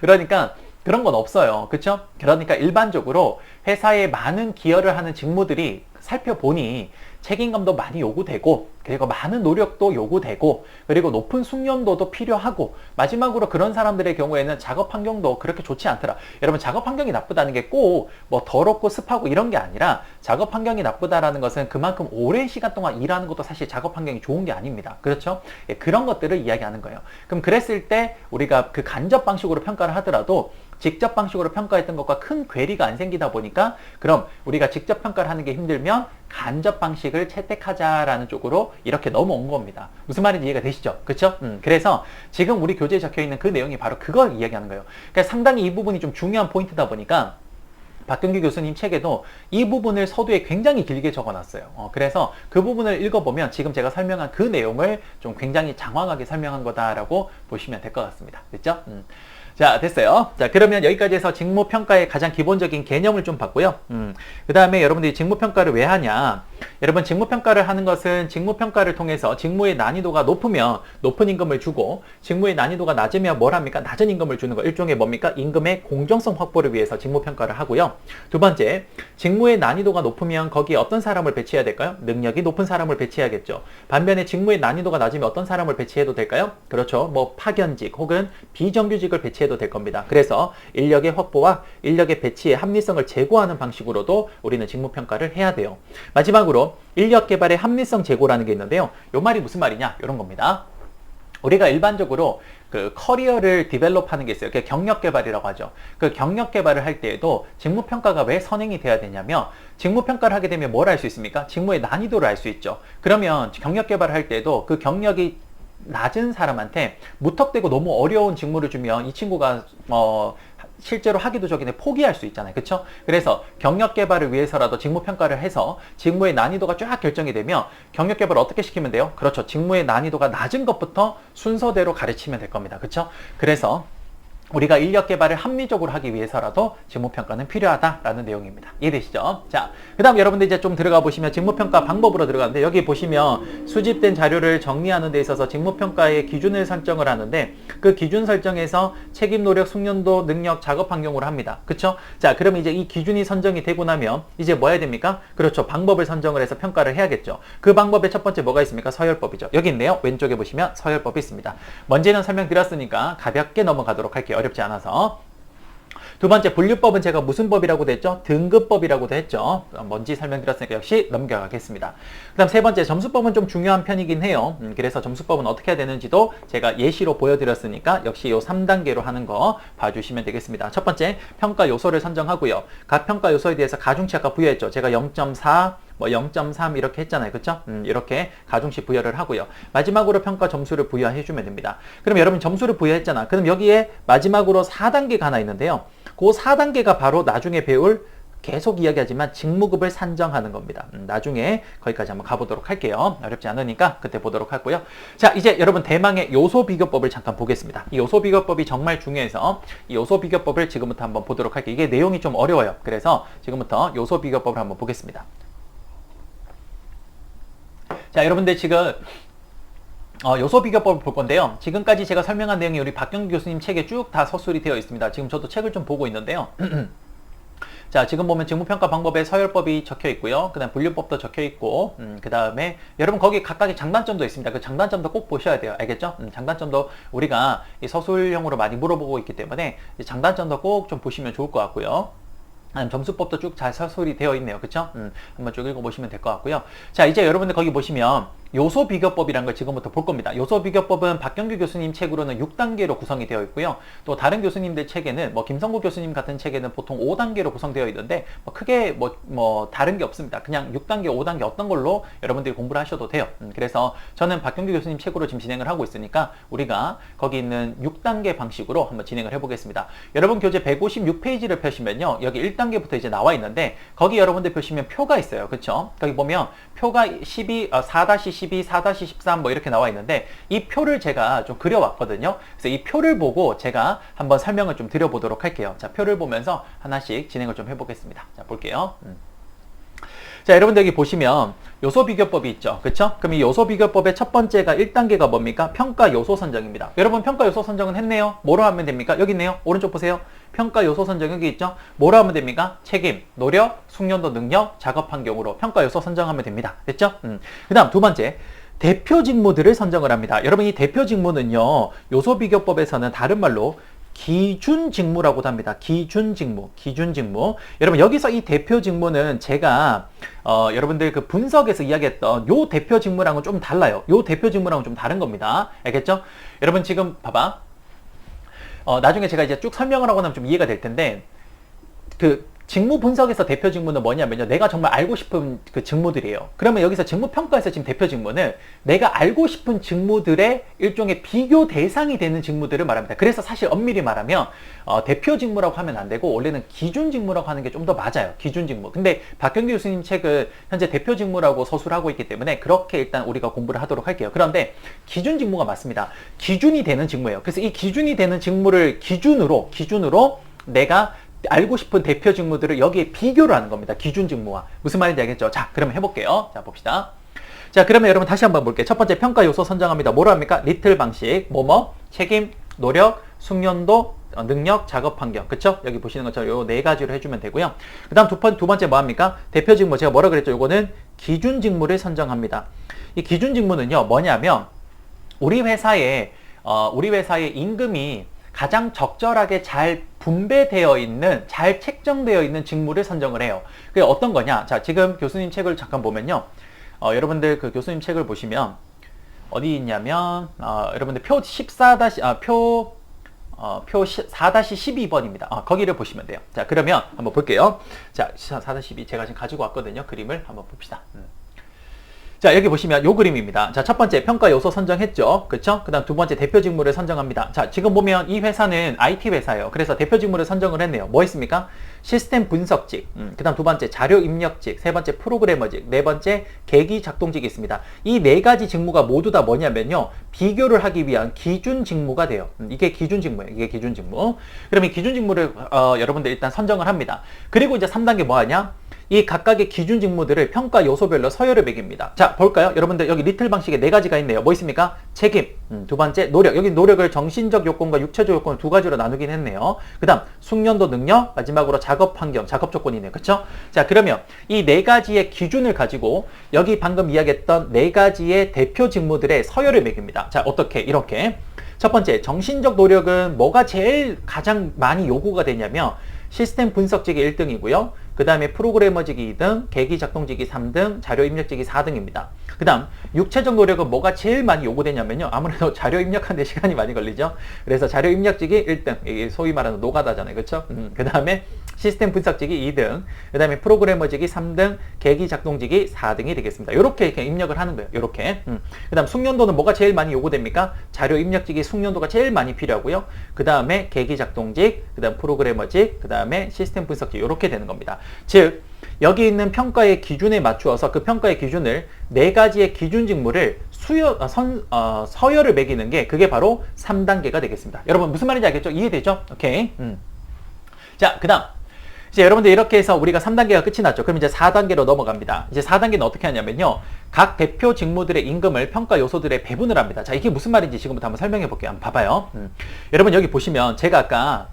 Speaker 1: 그러니까 그런 건 없어요. 그렇죠? 그러니까 일반적으로 회사에 많은 기여를 하는 직무들이 살펴보니 책임감도 많이 요구되고 그리고 많은 노력도 요구되고 그리고 높은 숙련도도 필요하고 마지막으로 그런 사람들의 경우에는 작업 환경도 그렇게 좋지 않더라. 여러분 작업 환경이 나쁘다는 게 꼭 뭐 더럽고 습하고 이런 게 아니라 작업 환경이 나쁘다라는 것은 그만큼 오랜 시간 동안 일하는 것도 사실 작업 환경이 좋은 게 아닙니다. 그렇죠? 예, 그런 것들을 이야기하는 거예요. 그럼 그랬을 때 우리가 그 간접 방식으로 평가를 하더라도 직접 방식으로 평가했던 것과 큰 괴리가 안 생기다 보니까 그럼 우리가 직접 평가를 하는 게 힘들면 간접 방식을 채택하자라는 쪽으로 이렇게 넘어온 겁니다. 무슨 말인지 이해가 되시죠? 그렇죠? 그래서 지금 우리 교재에 적혀 있는 그 내용이 바로 그걸 이야기하는 거예요. 그러니까 상당히 이 부분이 좀 중요한 포인트다 보니까 박경규 교수님 책에도 이 부분을 서두에 굉장히 길게 적어놨어요. 그래서 그 부분을 읽어보면 지금 제가 설명한 그 내용을 좀 굉장히 장황하게 설명한 거다라고 보시면 될 것 같습니다. 됐죠? 자, 됐어요. 자, 그러면 여기까지 해서 직무평가의 가장 기본적인 개념을 좀 봤고요. 그 다음에 여러분들이 직무평가를 왜 하냐. 여러분, 직무평가를 하는 것은 직무평가를 통해서 직무의 난이도가 높으면 높은 임금을 주고 직무의 난이도가 낮으면 뭘 합니까? 낮은 임금을 주는 거. 일종의 뭡니까? 임금의 공정성 확보를 위해서 직무평가를 하고요. 두 번째, 직무의 난이도가 높으면 거기에 어떤 사람을 배치해야 될까요? 능력이 높은 사람을 배치해야겠죠. 반면에 직무의 난이도가 낮으면 어떤 사람을 배치해도 될까요? 그렇죠. 뭐 파견직 혹은 비정규직을 배치해도 될 겁니다. 그래서 인력의 확보와 인력의 배치의 합리성을 제고하는 방식으로도 우리는 직무평가를 해야 돼요. 마지막으로 인력 개발의 합리성 제고라는 게 있는데요. 이 말이 무슨 말이냐? 이런 겁니다. 우리가 일반적으로 그 커리어를 디벨롭하는 게 있어요. 경력 개발이라고 하죠. 그 경력 개발을 할 때에도 직무평가가 왜 선행이 돼야 되냐면 직무평가를 하게 되면 뭘 알 수 있습니까? 직무의 난이도를 알 수 있죠. 그러면 경력 개발을 할 때에도 그 경력이 낮은 사람한테 무턱대고 너무 어려운 직무를 주면 이 친구가 실제로 하기도 전에 포기할 수 있잖아요. 그렇죠? 그래서 경력 개발을 위해서라도 직무 평가를 해서 직무의 난이도가 쫙 결정이 되면 경력 개발을 어떻게 시키면 돼요? 그렇죠. 직무의 난이도가 낮은 것부터 순서대로 가르치면 될 겁니다. 그렇죠? 그래서 우리가 인력 개발을 합리적으로 하기 위해서라도 직무평가는 필요하다라는 내용입니다. 이해되시죠? 자, 그 다음 여러분들 이제 좀 들어가 보시면 직무평가 방법으로 들어가는데 여기 보시면 수집된 자료를 정리하는 데 있어서 직무평가의 기준을 설정을 하는데 그 기준 설정에서 책임, 노력, 숙련도, 능력, 작업 환경으로 합니다. 그쵸? 자, 그러면 이제 이 기준이 선정이 되고 나면 이제 뭐 해야 됩니까? 그렇죠. 방법을 선정을 해서 평가를 해야겠죠. 그 방법의 첫 번째 뭐가 있습니까? 서열법이죠. 여기 있네요. 왼쪽에 보시면 서열법이 있습니다. 먼저는 설명드렸으니까 가볍게 넘어가도록 할게요. 어렵지 않아서. 두 번째 분류법은 제가 무슨 법이라고도 했죠? 등급법이라고도 했죠. 뭔지 설명드렸으니까 역시 넘겨가겠습니다. 그 다음 세 번째 점수법은 좀 중요한 편이긴 해요. 그래서 점수법은 어떻게 해야 되는지도 제가 예시로 보여드렸으니까 역시 요 3단계로 하는 거 봐주시면 되겠습니다. 첫 번째 평가 요소를 선정하고요. 각 평가 요소에 대해서 가중치 아까 부여했죠. 제가 0.4 뭐 0.3 이렇게 했잖아요. 그쵸? 이렇게 가중치 부여를 하고요. 마지막으로 평가 점수를 부여해 주면 됩니다. 그럼 여러분 점수를 부여했잖아. 그럼 여기에 마지막으로 4단계가 하나 있는데요. 그 4단계가 바로 나중에 배울 계속 이야기하지만 직무급을 산정하는 겁니다. 나중에 거기까지 한번 가보도록 할게요. 어렵지 않으니까 그때 보도록 하고요. 자, 이제 여러분 대망의 요소 비교법을 잠깐 보겠습니다. 이 요소 비교법이 정말 중요해서 이 요소 비교법을 지금부터 한번 보도록 할게요. 이게 내용이 좀 어려워요. 그래서 지금부터 요소 비교법을 한번 보겠습니다. 자, 여러분들 지금 요소 비교법을 볼 건데요. 지금까지 제가 설명한 내용이 우리 박경규 교수님 책에 쭉 다 서술이 되어 있습니다. 지금 저도 책을 좀 보고 있는데요. 자, 지금 보면 직무평가 방법에 서열법이 적혀 있고요. 그 다음 분류법도 적혀 있고, 그 다음에 여러분 거기 각각의 장단점도 있습니다. 그 장단점도 꼭 보셔야 돼요. 알겠죠? 장단점도 우리가 이 서술형으로 많이 물어보고 있기 때문에 장단점도 꼭 좀 보시면 좋을 것 같고요. 점수법도 쭉 잘 서술이 되어 있네요. 그쵸? 한번 쭉 읽어보시면 될 것 같고요. 자, 이제 여러분들 거기 보시면 요소 비교법이라는 걸 지금부터 볼 겁니다. 요소 비교법은 박경규 교수님 책으로는 6단계로 구성이 되어 있고요. 또 다른 교수님들 책에는 뭐 김성구 교수님 같은 책에는 보통 5단계로 구성되어 있는데 뭐 크게 뭐 다른 게 없습니다. 그냥 6단계, 5단계 어떤 걸로 여러분들이 공부를 하셔도 돼요. 그래서 저는 박경규 교수님 책으로 지금 진행을 하고 있으니까 우리가 거기 있는 6단계 방식으로 한번 진행을 해보겠습니다. 여러분 교재 156페이지를 펴시면요. 여기 1단계부터 이제 나와 있는데 거기 여러분들 보시면 표가 있어요. 그쵸? 거기 보면 표가 4-12, 4-13 뭐 이렇게 나와 있는데 이 표를 제가 좀 그려왔거든요. 그래서 이 표를 보고 제가 한번 설명을 좀 드려보도록 할게요. 자, 표를 보면서 하나씩 진행을 좀 해보겠습니다. 자, 볼게요. 자, 여러분들 여기 보시면 요소 비교법이 있죠. 그쵸? 그럼 이 요소 비교법의 첫 번째가 1단계가 뭡니까? 평가 요소 선정입니다. 여러분 평가 요소 선정은 했네요. 뭐로 하면 됩니까? 여기 있네요. 오른쪽 보세요. 평가 요소 선정 여기 있죠? 뭐로 하면 됩니까? 책임, 노력, 숙련도, 능력, 작업 환경으로 평가 요소 선정하면 됩니다. 됐죠? 그 다음 두 번째. 대표 직무들을 선정을 합니다. 여러분 이 대표 직무는요. 요소 비교법에서는 다른 말로 기준 직무라고도 합니다. 기준 직무. 여러분 여기서 이 대표 직무는 제가 여러분들 그 분석에서 이야기했던 요 대표 직무랑은 좀 달라요. 요 대표 직무랑은 좀 다른 겁니다. 알겠죠? 여러분 지금 봐봐. 나중에 제가 이제 쭉 설명을 하고 나면 좀 이해가 될 텐데 그 직무 분석에서 대표 직무는 뭐냐면요. 내가 정말 알고 싶은 그 직무들이에요. 그러면 여기서 직무 평가에서 지금 대표 직무는 내가 알고 싶은 직무들의 일종의 비교 대상이 되는 직무들을 말합니다. 그래서 사실 엄밀히 말하면 대표 직무라고 하면 안 되고 원래는 기준 직무라고 하는 게 좀 더 맞아요. 기준 직무. 근데 박경규 교수님 책은 현재 대표 직무라고 서술을 하고 있기 때문에 그렇게 일단 우리가 공부를 하도록 할게요. 그런데 기준 직무가 맞습니다. 기준이 되는 직무예요. 그래서 이 기준이 되는 직무를 기준으로 내가 알고 싶은 대표 직무들을 여기에 비교를 하는 겁니다. 기준 직무와. 무슨 말인지 알겠죠? 자, 그러면 해볼게요. 자, 봅시다. 자, 그러면 여러분 다시 한번 볼게요. 첫 번째 평가 요소 선정합니다. 뭐로 합니까? 리틀 방식, 책임, 노력, 숙련도, 능력, 작업 환경. 그쵸? 여기 보시는 것처럼 요 네 가지로 해주면 되고요. 그 다음 두 번째 뭐 합니까? 대표 직무. 제가 뭐라 그랬죠? 요거는 기준 직무를 선정합니다. 이 기준 직무는요, 뭐냐면, 우리 회사의 임금이 가장 적절하게 잘 분배되어 있는, 잘 책정되어 있는 직무를 선정을 해요. 그게 어떤 거냐? 자, 지금 교수님 책을 잠깐 보면요. 여러분들 그 교수님 책을 보시면, 어디 있냐면, 여러분들 표 4-12번입니다. 거기를 보시면 돼요. 자, 그러면 한번 볼게요. 자, 4-12 제가 지금 가지고 왔거든요. 그림을 한번 봅시다. 자, 여기 보시면 요 그림입니다. 자, 첫 번째 평가 요소 선정했죠. 그쵸? 그 다음 두 번째 대표 직무를 선정합니다. 자, 지금 보면 이 회사는 IT 회사예요. 그래서 대표 직무를 선정을 했네요. 뭐 있습니까? 시스템 분석직, 그 다음 두 번째 자료 입력직, 세 번째 프로그래머직, 네 번째 계기 작동직이 있습니다. 이 네 가지 직무가 모두 다 뭐냐면요. 비교를 하기 위한 기준 직무가 돼요. 이게 기준 직무예요. 이게 기준 직무. 그럼 이 기준 직무를 여러분들 일단 선정을 합니다. 그리고 이제 3단계 뭐 하냐? 이 각각의 기준 직무들을 평가 요소별로 서열을 매깁니다. 자, 볼까요? 여러분들 여기 리틀 방식에 네 가지가 있네요. 뭐 있습니까? 책임, 두 번째 노력. 여기 노력을 정신적 요건과 육체적 요건을 두 가지로 나누긴 했네요. 그 다음 숙련도 능력, 마지막으로 작업 환경, 작업 조건이네요. 그쵸? 자, 그러면 이 네 가지의 기준을 가지고 여기 방금 이야기했던 네 가지의 대표 직무들의 서열을 매깁니다. 자, 어떻게? 이렇게. 첫 번째, 정신적 노력은 뭐가 제일 가장 많이 요구가 되냐면 시스템 분석직이 1등이고요. 그 다음에 프로그래머직이 2등, 계기 작동직이 3등, 자료 입력직이 4등입니다. 그 다음 육체적 노력은 뭐가 제일 많이 요구되냐면요. 아무래도 자료 입력하는데 시간이 많이 걸리죠. 그래서 자료 입력직이 1등, 이게 소위 말하는 노가다잖아요. 그렇죠? 그 다음에 시스템 분석직이 2등, 그 다음에 프로그래머직이 3등, 계기 작동직이 4등이 되겠습니다. 이렇게 입력을 하는 거예요. 이렇게. 그 다음 숙련도는 뭐가 제일 많이 요구됩니까? 자료 입력직이 숙련도가 제일 많이 필요하고요. 그 다음에 계기 작동직, 그 다음 프로그래머직, 그 다음에 시스템 분석직 이렇게 되는 겁니다. 즉 여기 있는 평가의 기준에 맞추어서 그 평가의 기준을 네 가지의 기준 직무를 서열을 매기는 게 그게 바로 3단계가 되겠습니다. 여러분 무슨 말인지 알겠죠? 이해되죠? 오케이. 자, 그 다음 이제 여러분들 이렇게 해서 우리가 3단계가 끝이 났죠. 그럼 이제 4단계로 넘어갑니다. 이제 4단계는 어떻게 하냐면요. 각 대표 직무들의 임금을 평가 요소들에 배분을 합니다. 자, 이게 무슨 말인지 지금부터 한번 설명해 볼게요. 한번 봐봐요. 여러분 여기 보시면 제가 아까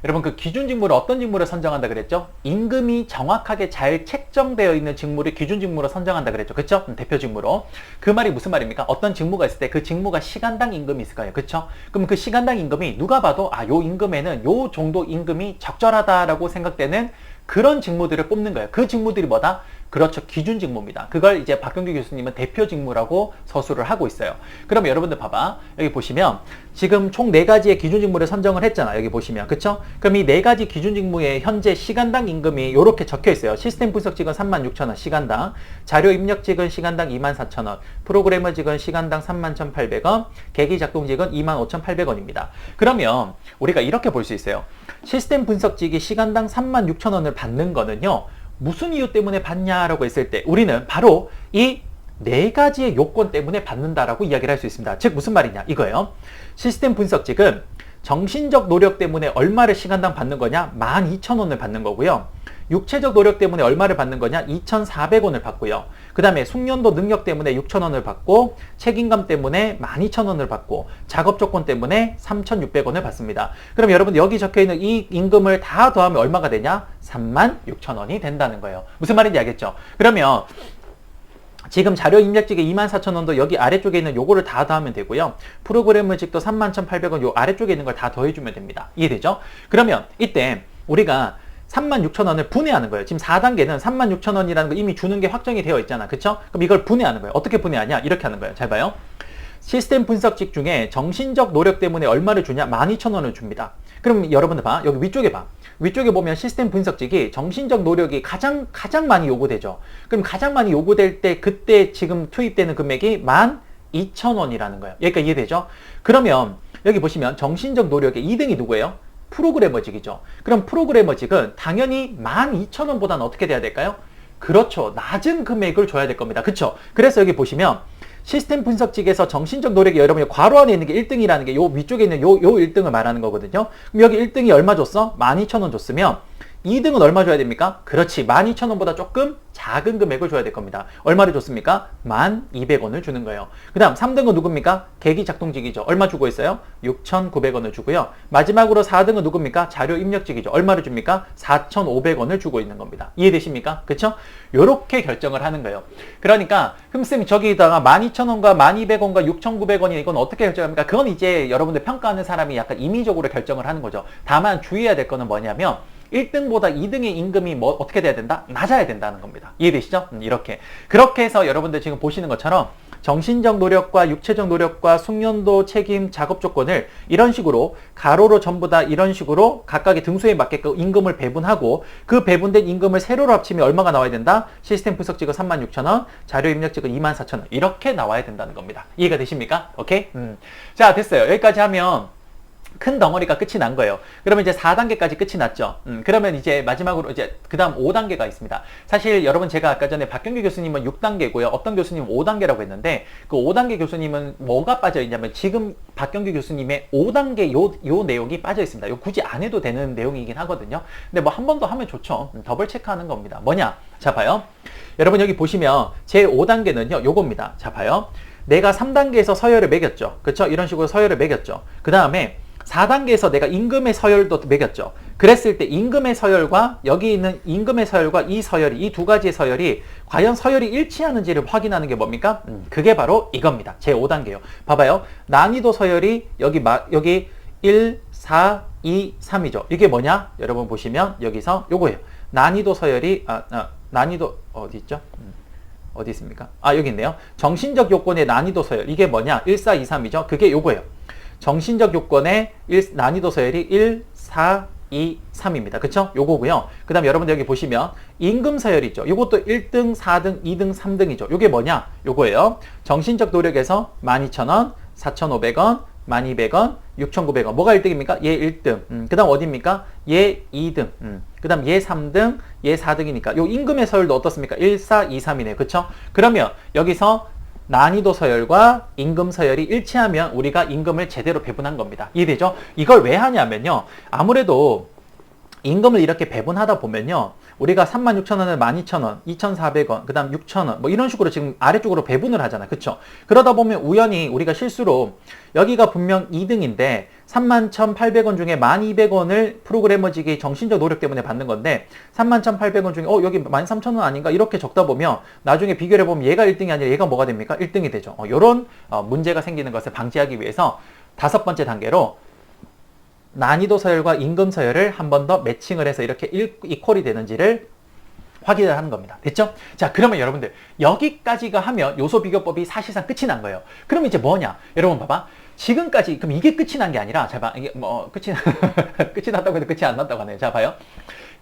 Speaker 1: 여러분 그 기준 직무를 어떤 직무를 선정한다 그랬죠? 임금이 정확하게 잘 책정되어 있는 직무를 기준 직무로 선정한다 그랬죠. 그쵸? 대표 직무로. 그 말이 무슨 말입니까? 어떤 직무가 있을 때 그 직무가 시간당 임금이 있을 거예요. 그쵸? 그럼 그 시간당 임금이 누가 봐도 요 임금에는 요 정도 임금이 적절하다라고 생각되는 그런 직무들을 뽑는 거예요. 그 직무들이 뭐다? 그렇죠. 기준 직무입니다. 그걸 이제 박경규 교수님은 대표 직무라고 서술을 하고 있어요. 그럼 여러분들 봐봐. 여기 보시면 지금 총 4가지의 기준 직무를 선정을 했잖아. 여기 보시면. 그쵸? 그럼 이 4가지 기준 직무의 현재 시간당 임금이 이렇게 적혀 있어요. 시스템 분석직은 36,000원 시간당, 자료 입력직은 시간당 24,000원, 프로그래머직은 시간당 31,800원, 계기 작동직은 25,800원입니다. 그러면 우리가 이렇게 볼 수 있어요. 시스템 분석직이 시간당 36,000원을 받는 거는요. 무슨 이유 때문에 받냐라고 했을 때 우리는 바로 이 4가지의 요건 때문에 받는다라고 이야기를 할 수 있습니다. 즉 무슨 말이냐 이거예요. 시스템 분석직은 정신적 노력 때문에 얼마를 시간당 받는 거냐? 12,000원을 받는 거고요. 육체적 노력 때문에 얼마를 받는 거냐? 2,400원을 받고요. 그 다음에 숙련도 능력 때문에 6,000원을 받고, 책임감 때문에 12,000원을 받고, 작업 조건 때문에 3,600원을 받습니다. 그럼 여러분 여기 적혀있는 이 임금을 다 더하면 얼마가 되냐? 36,000원이 된다는 거예요. 무슨 말인지 알겠죠? 그러면 지금 자료 입력직에 24,000원도 여기 아래쪽에 있는 요거를 다 더하면 되고요. 프로그래머직도 31,800원 요 아래쪽에 있는 걸 다 더해주면 됩니다. 이해되죠? 그러면 이때 우리가 36,000원을 분해하는 거예요. 지금 4단계는 36,000원이라는 거 이미 주는 게 확정이 되어 있잖아. 그쵸? 그럼 이걸 분해하는 거예요. 어떻게 분해하냐? 이렇게 하는 거예요. 잘 봐요. 시스템 분석직 중에 정신적 노력 때문에 얼마를 주냐? 12,000원을 줍니다. 그럼 여러분들 봐. 여기 위쪽에 봐. 위쪽에 보면 시스템 분석직이 정신적 노력이 가장 많이 요구되죠. 그럼 가장 많이 요구될 때 그때 지금 투입되는 금액이 12,000원이라는 거예요. 여기까지 이해되죠? 그러면 여기 보시면 정신적 노력의 2등이 누구예요? 프로그래머직이죠. 그럼 프로그래머직은 당연히 12,000원보다는 어떻게 돼야 될까요? 그렇죠. 낮은 금액을 줘야 될 겁니다. 그렇죠? 그래서 여기 보시면 시스템 분석직에서 정신적 노력이 여러분이 괄호 안에 있는 게 1등이라는 게 요 위쪽에 있는 요 1등을 말하는 거거든요. 그럼 여기 1등이 얼마 줬어? 12,000원 줬으면 2등은 얼마 줘야 됩니까? 그렇지. 12,000원보다 조금 작은 금액을 줘야 될 겁니다. 얼마를 줬습니까? 1,200원을 주는 거예요. 그 다음 3등은 누굽니까? 계기 작동직이죠. 얼마 주고 있어요? 6,900원을 주고요. 마지막으로 4등은 누굽니까? 자료 입력직이죠. 얼마를 줍니까? 4,500원을 주고 있는 겁니다. 이해되십니까? 그쵸? 요렇게 결정을 하는 거예요. 그러니까 흠쌤이 저기다가 12,000원과 1,200원과 6,900원이 이건 어떻게 결정합니까? 그건 이제 여러분들 평가하는 사람이 약간 임의적으로 결정을 하는 거죠. 다만 주의해야 될 거는 뭐냐면 1등보다 2등의 임금이 뭐 어떻게 돼야 된다? 낮아야 된다는 겁니다. 이해되시죠? 이렇게. 그렇게 해서 여러분들 지금 보시는 것처럼 정신적 노력과 육체적 노력과 숙련도, 책임, 작업 조건을 이런 식으로 가로로 전부 다 이런 식으로 각각의 등수에 맞게끔 임금을 배분하고 그 배분된 임금을 세로로 합치면 얼마가 나와야 된다? 시스템 분석직은 36,000원, 자료 입력직은 24,000원 이렇게 나와야 된다는 겁니다. 이해가 되십니까? 오케이? 자, 됐어요. 여기까지 하면 큰 덩어리가 끝이 난 거예요. 그러면 이제 4단계까지 끝이 났죠. 그러면 이제 마지막으로 이제 그 다음 5단계가 있습니다. 사실 여러분 제가 아까 전에 박경규 교수님은 6단계고요. 어떤 교수님은 5단계라고 했는데 그 5단계 교수님은 뭐가 빠져 있냐면 지금 박경규 교수님의 5단계 요 내용이 빠져 있습니다. 요 굳이 안 해도 되는 내용이긴 하거든요. 근데 뭐 한 번 더 하면 좋죠. 더블 체크하는 겁니다. 뭐냐? 자, 봐요. 여러분 여기 보시면 제 5단계는요. 요겁니다. 자, 봐요. 내가 3단계에서 서열을 매겼죠. 그렇죠? 이런 식으로 서열을 매겼죠. 그 다음에 4단계에서 내가 임금의 서열도 매겼죠. 그랬을 때 임금의 서열과 여기 있는 임금의 서열과 이 서열이 이 두 가지의 서열이 과연 서열이 일치하는지를 확인하는 게 뭡니까? 그게 바로 이겁니다. 제 5단계요. 봐봐요. 난이도 서열이 여기 1, 4, 2, 3이죠. 이게 뭐냐? 여러분 보시면 여기서 요거예요. 난이도 서열이 난이도 어디 있죠? 어디 있습니까? 여기 있네요. 정신적 요건의 난이도 서열. 이게 뭐냐? 1, 4, 2, 3이죠. 그게 요거예요. 정신적 요건의 난이도 서열이 1, 4, 2, 3입니다. 그쵸? 요거고요. 그 다음 여러분들 여기 보시면 임금 서열이 있죠. 요것도 1등, 4등, 2등, 3등이죠. 요게 뭐냐? 요거예요. 정신적 노력에서 12,000원, 4,500원, 1,200원, 6,900원. 뭐가 1등입니까? 얘 1등. 그 다음 어디입니까? 얘 2등. 그 다음 얘 3등, 얘 4등이니까 요 임금의 서열도 어떻습니까? 1, 4, 2, 3이네요. 그쵸? 그러면 여기서 난이도 서열과 임금 서열이 일치하면 우리가 임금을 제대로 배분한 겁니다. 이해되죠? 이걸 왜 하냐면요. 아무래도 임금을 이렇게 배분하다 보면요. 우리가 36,000원을 12,000원, 2,400원, 그 다음 6,000원 뭐 이런 식으로 지금 아래쪽으로 배분을 하잖아. 그쵸? 그러다 보면 우연히 우리가 실수로 여기가 분명 2등인데 31,800원 중에 1,200원을 프로그래머직이 정신적 노력 때문에 받는 건데 31,800원 중에 여기 13,000원 아닌가 이렇게 적다 보면 나중에 비교를 해보면 얘가 1등이 아니라 얘가 뭐가 됩니까? 1등이 되죠. 이런 문제가 생기는 것을 방지하기 위해서 5번째 단계로 난이도 서열과 임금 서열을 한 번 더 매칭을 해서 이렇게 이퀄이 되는지를 확인을 하는 겁니다. 됐죠? 자, 그러면 여러분들 여기까지가 하면 요소비교법이 사실상 끝이 난 거예요. 그럼 이제 뭐냐? 여러분 봐봐. 지금까지 그럼 이게 끝이 난 게 아니라 자 봐. 이게 뭐 끝이 났다고 해도 끝이 안 났다고 하네요. 자 봐요.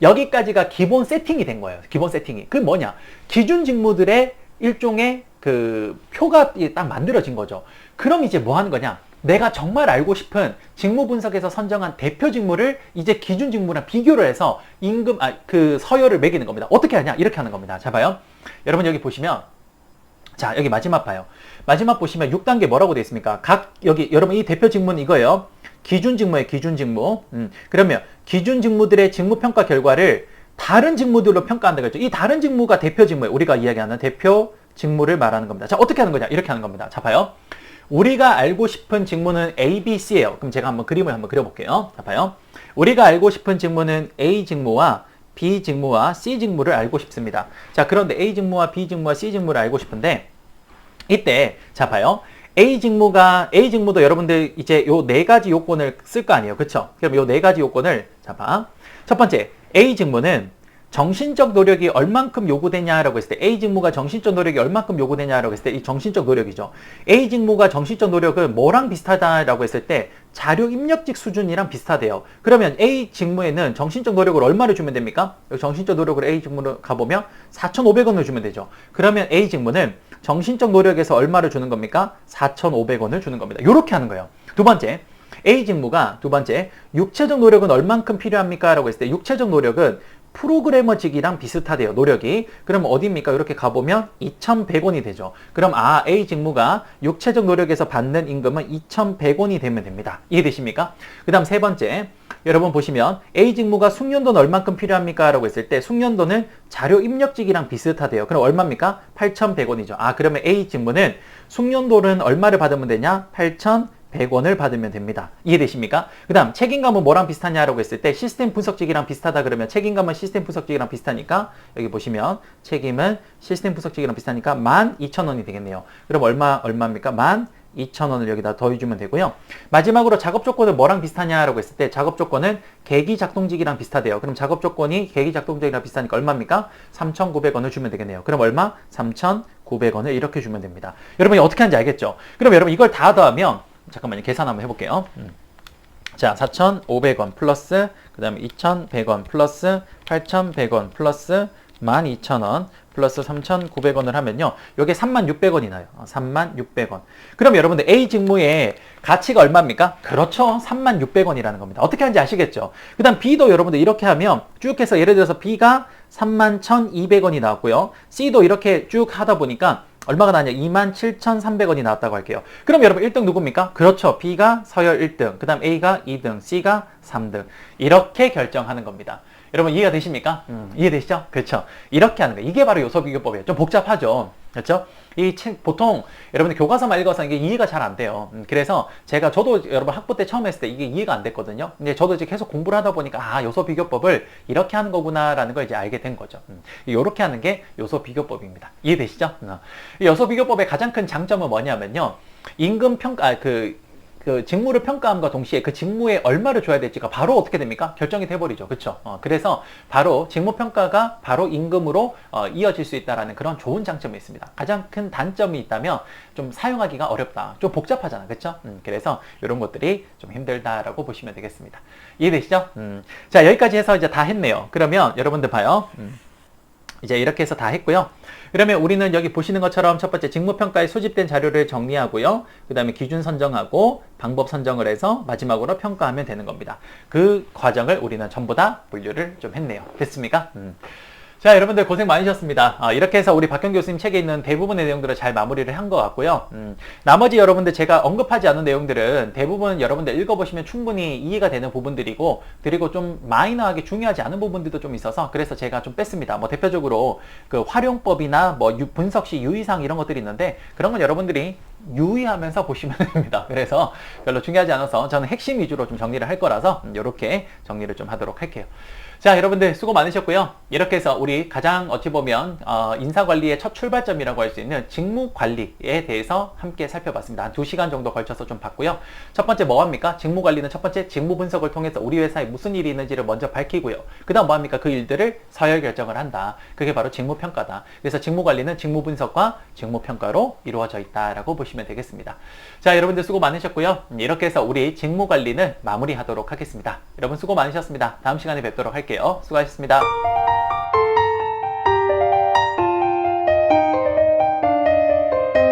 Speaker 1: 여기까지가 기본 세팅이 된 거예요. 기본 세팅이. 그 뭐냐? 기준 직무들의 일종의 그 표가 딱 만들어진 거죠. 그럼 이제 뭐 하는 거냐? 내가 정말 알고 싶은 직무 분석에서 선정한 대표 직무를 이제 기준 직무랑 비교를 해서 그 서열을 매기는 겁니다. 어떻게 하냐? 이렇게 하는 겁니다. 자 봐요. 여러분 여기 보시면 자 여기 마지막 봐요. 마지막 보시면 6단계 뭐라고 되어 있습니까? 여기 여러분 이 대표 직무는 이거예요. 기준 직무예요. 기준 직무. 그러면 기준 직무들의 직무 평가 결과를 다른 직무들로 평가한다고 했죠. 이 다른 직무가 대표 직무예요. 우리가 이야기하는 대표 직무를 말하는 겁니다. 자, 어떻게 하는 거냐? 이렇게 하는 겁니다. 자, 봐요. 우리가 알고 싶은 직무는 A, B, C예요. 그럼 제가 한번 그림을 한번 그려볼게요. 자, 봐요. 우리가 알고 싶은 직무는 A 직무와 B 직무와 C 직무를 알고 싶습니다. 자, 그런데 A 직무와 B 직무와 C 직무를 알고 싶은데 이때 자, 봐요. A 직무도 여러분들 이제 요 네 가지 요건을 쓸 거 아니에요. 그쵸? 그럼 요 네 가지 요건을 자, 봐. 첫 번째, A 직무는 정신적 노력이 얼만큼 요구되냐라고 했을 때 A 직무가 정신적 노력이 얼만큼 요구되냐라고 했을 때 이 정신적 노력이죠. A 직무가 정신적 노력은 뭐랑 비슷하다라고 했을 때 자료 입력직 수준이랑 비슷하대요. 그러면 A 직무에는 정신적 노력을 얼마를 주면 됩니까? 여기 정신적 노력을 A 직무로 가보면 4,500원을 주면 되죠. 그러면 A 직무는 정신적 노력에서 얼마를 주는 겁니까? 4,500원을 주는 겁니다. 요렇게 하는 거예요. 두 번째, A 직무가 육체적 노력은 얼만큼 필요합니까? 라고 했을 때 육체적 노력은 프로그래머직이랑 비슷하대요. 노력이. 그럼 어디입니까? 이렇게 가보면 2,100원이 되죠. 그럼 A 직무가 육체적 노력에서 받는 임금은 2,100원이 되면 됩니다. 이해되십니까? 그 다음 세 번째, 여러분 보시면 A 직무가 숙련도는 얼만큼 필요합니까? 라고 했을 때 숙련도는 자료 입력직이랑 비슷하대요. 그럼 얼마입니까? 8,100원이죠. 그러면 A 직무는 숙련도는 얼마를 받으면 되냐? 8,100원을 받으면 됩니다. 이해되십니까? 그 다음 책임감은 뭐랑 비슷하냐라고 했을 때 시스템 분석직이랑 비슷하다 그러면 책임감은 시스템 분석직이랑 비슷하니까 여기 보시면 책임은 시스템 분석직이랑 비슷하니까 12,000원이 되겠네요. 그럼 얼마입니까? 12,000원을 여기다 더해주면 되고요. 마지막으로 작업 조건은 뭐랑 비슷하냐라고 했을 때 작업 조건은 계기 작동직이랑 비슷하대요. 그럼 작업 조건이 계기 작동직이랑 비슷하니까 얼마입니까? 3,900원을 주면 되겠네요. 그럼 얼마? 3,900원을 이렇게 주면 됩니다. 여러분이 어떻게 하는지 알겠죠? 그럼 여러분 이걸 다 더하면 잠깐만요. 계산 한번 해볼게요. 자, 4,500원 플러스 그 다음에 2,100원 플러스 8,100원 플러스 12,000원 플러스 3,900원을 하면요. 요게 36,600원이 나요. 36,600원. 그럼 여러분들 A 직무의 가치가 얼마입니까? 그렇죠. 36,600원이라는 겁니다. 어떻게 하는지 아시겠죠? 그 다음 B도 여러분들 이렇게 하면 쭉 해서 예를 들어서 B가 31,200원이 나왔고요. C도 이렇게 쭉 하다 보니까 얼마가 나냐? 27,300원이 나왔다고 할게요. 그럼 여러분 1등 누굽니까? 그렇죠. B가 서열 1등, 그 다음 A가 2등, C가 3등. 이렇게 결정하는 겁니다. 여러분 이해가 되십니까? 이해되시죠? 그렇죠. 이렇게 하는 거예요. 이게 바로 요소비교법이에요. 좀 복잡하죠? 그렇죠? 이 책 보통 여러분들 교과서만 읽어서 이게 이해가 잘 안 돼요. 그래서 저도 여러분 학부 때 처음 했을 때 이게 이해가 안 됐거든요. 근데 저도 이제 계속 공부를 하다 보니까 요소비교법을 이렇게 하는 거구나라는 걸 이제 알게 된 거죠. 이렇게 하는 게 요소비교법입니다. 이해되시죠? 이 요소비교법의 가장 큰 장점은 뭐냐면요. 임금 평가 그 직무를 평가함과 동시에 그 직무에 얼마를 줘야 될지가 바로 어떻게 됩니까? 결정이 돼버리죠. 그렇죠? 그래서 바로 직무 평가가 바로 임금으로 이어질 수 있다는 그런 좋은 장점이 있습니다. 가장 큰 단점이 있다면 좀 사용하기가 어렵다. 좀 복잡하잖아. 그렇죠? 그래서 이런 것들이 좀 힘들다라고 보시면 되겠습니다. 이해되시죠? 자, 여기까지 해서 이제 다 했네요. 그러면 여러분들 봐요. 이제 이렇게 해서 다 했고요. 그러면 우리는 여기 보시는 것처럼 첫 번째 직무평가에 수집된 자료를 정리하고요. 그 다음에 기준 선정하고 방법 선정을 해서 마지막으로 평가하면 되는 겁니다. 그 과정을 우리는 전부 다 분류를 좀 했네요. 됐습니까? 자, 여러분들 고생 많으셨습니다. 이렇게 해서 우리 박경 교수님 책에 있는 대부분의 내용들을 잘 마무리를 한 것 같고요. 나머지 여러분들 제가 언급하지 않은 내용들은 대부분 여러분들 읽어보시면 충분히 이해가 되는 부분들이고, 그리고 좀 마이너하게 중요하지 않은 부분들도 좀 있어서 그래서 제가 좀 뺐습니다. 뭐 대표적으로 그 활용법이나 뭐 분석 시 유의사항 이런 것들이 있는데 그런 건 여러분들이 유의하면서 보시면 됩니다. 그래서 별로 중요하지 않아서 저는 핵심 위주로 좀 정리를 할 거라서 이렇게 정리를 좀 하도록 할게요. 자, 여러분들 수고 많으셨고요. 이렇게 해서 우리 가장 어찌 보면 인사관리의 첫 출발점이라고 할 수 있는 직무관리에 대해서 함께 살펴봤습니다. 한 2시간 정도 걸쳐서 좀 봤고요. 첫 번째 뭐합니까? 직무관리는 첫 번째 직무 분석을 통해서 우리 회사에 무슨 일이 있는지를 먼저 밝히고요. 그 다음 뭐합니까? 그 일들을 서열 결정을 한다. 그게 바로 직무평가다. 그래서 직무관리는 직무 분석과 직무평가로 이루어져 있다라고 보시면 되겠습니다. 자, 여러분들 수고 많으셨고요. 이렇게 해서 우리 직무관리는 마무리하도록 하겠습니다. 여러분 수고 많으셨습니다. 다음 시간에 뵙도록 할게요. 수고하셨습니다.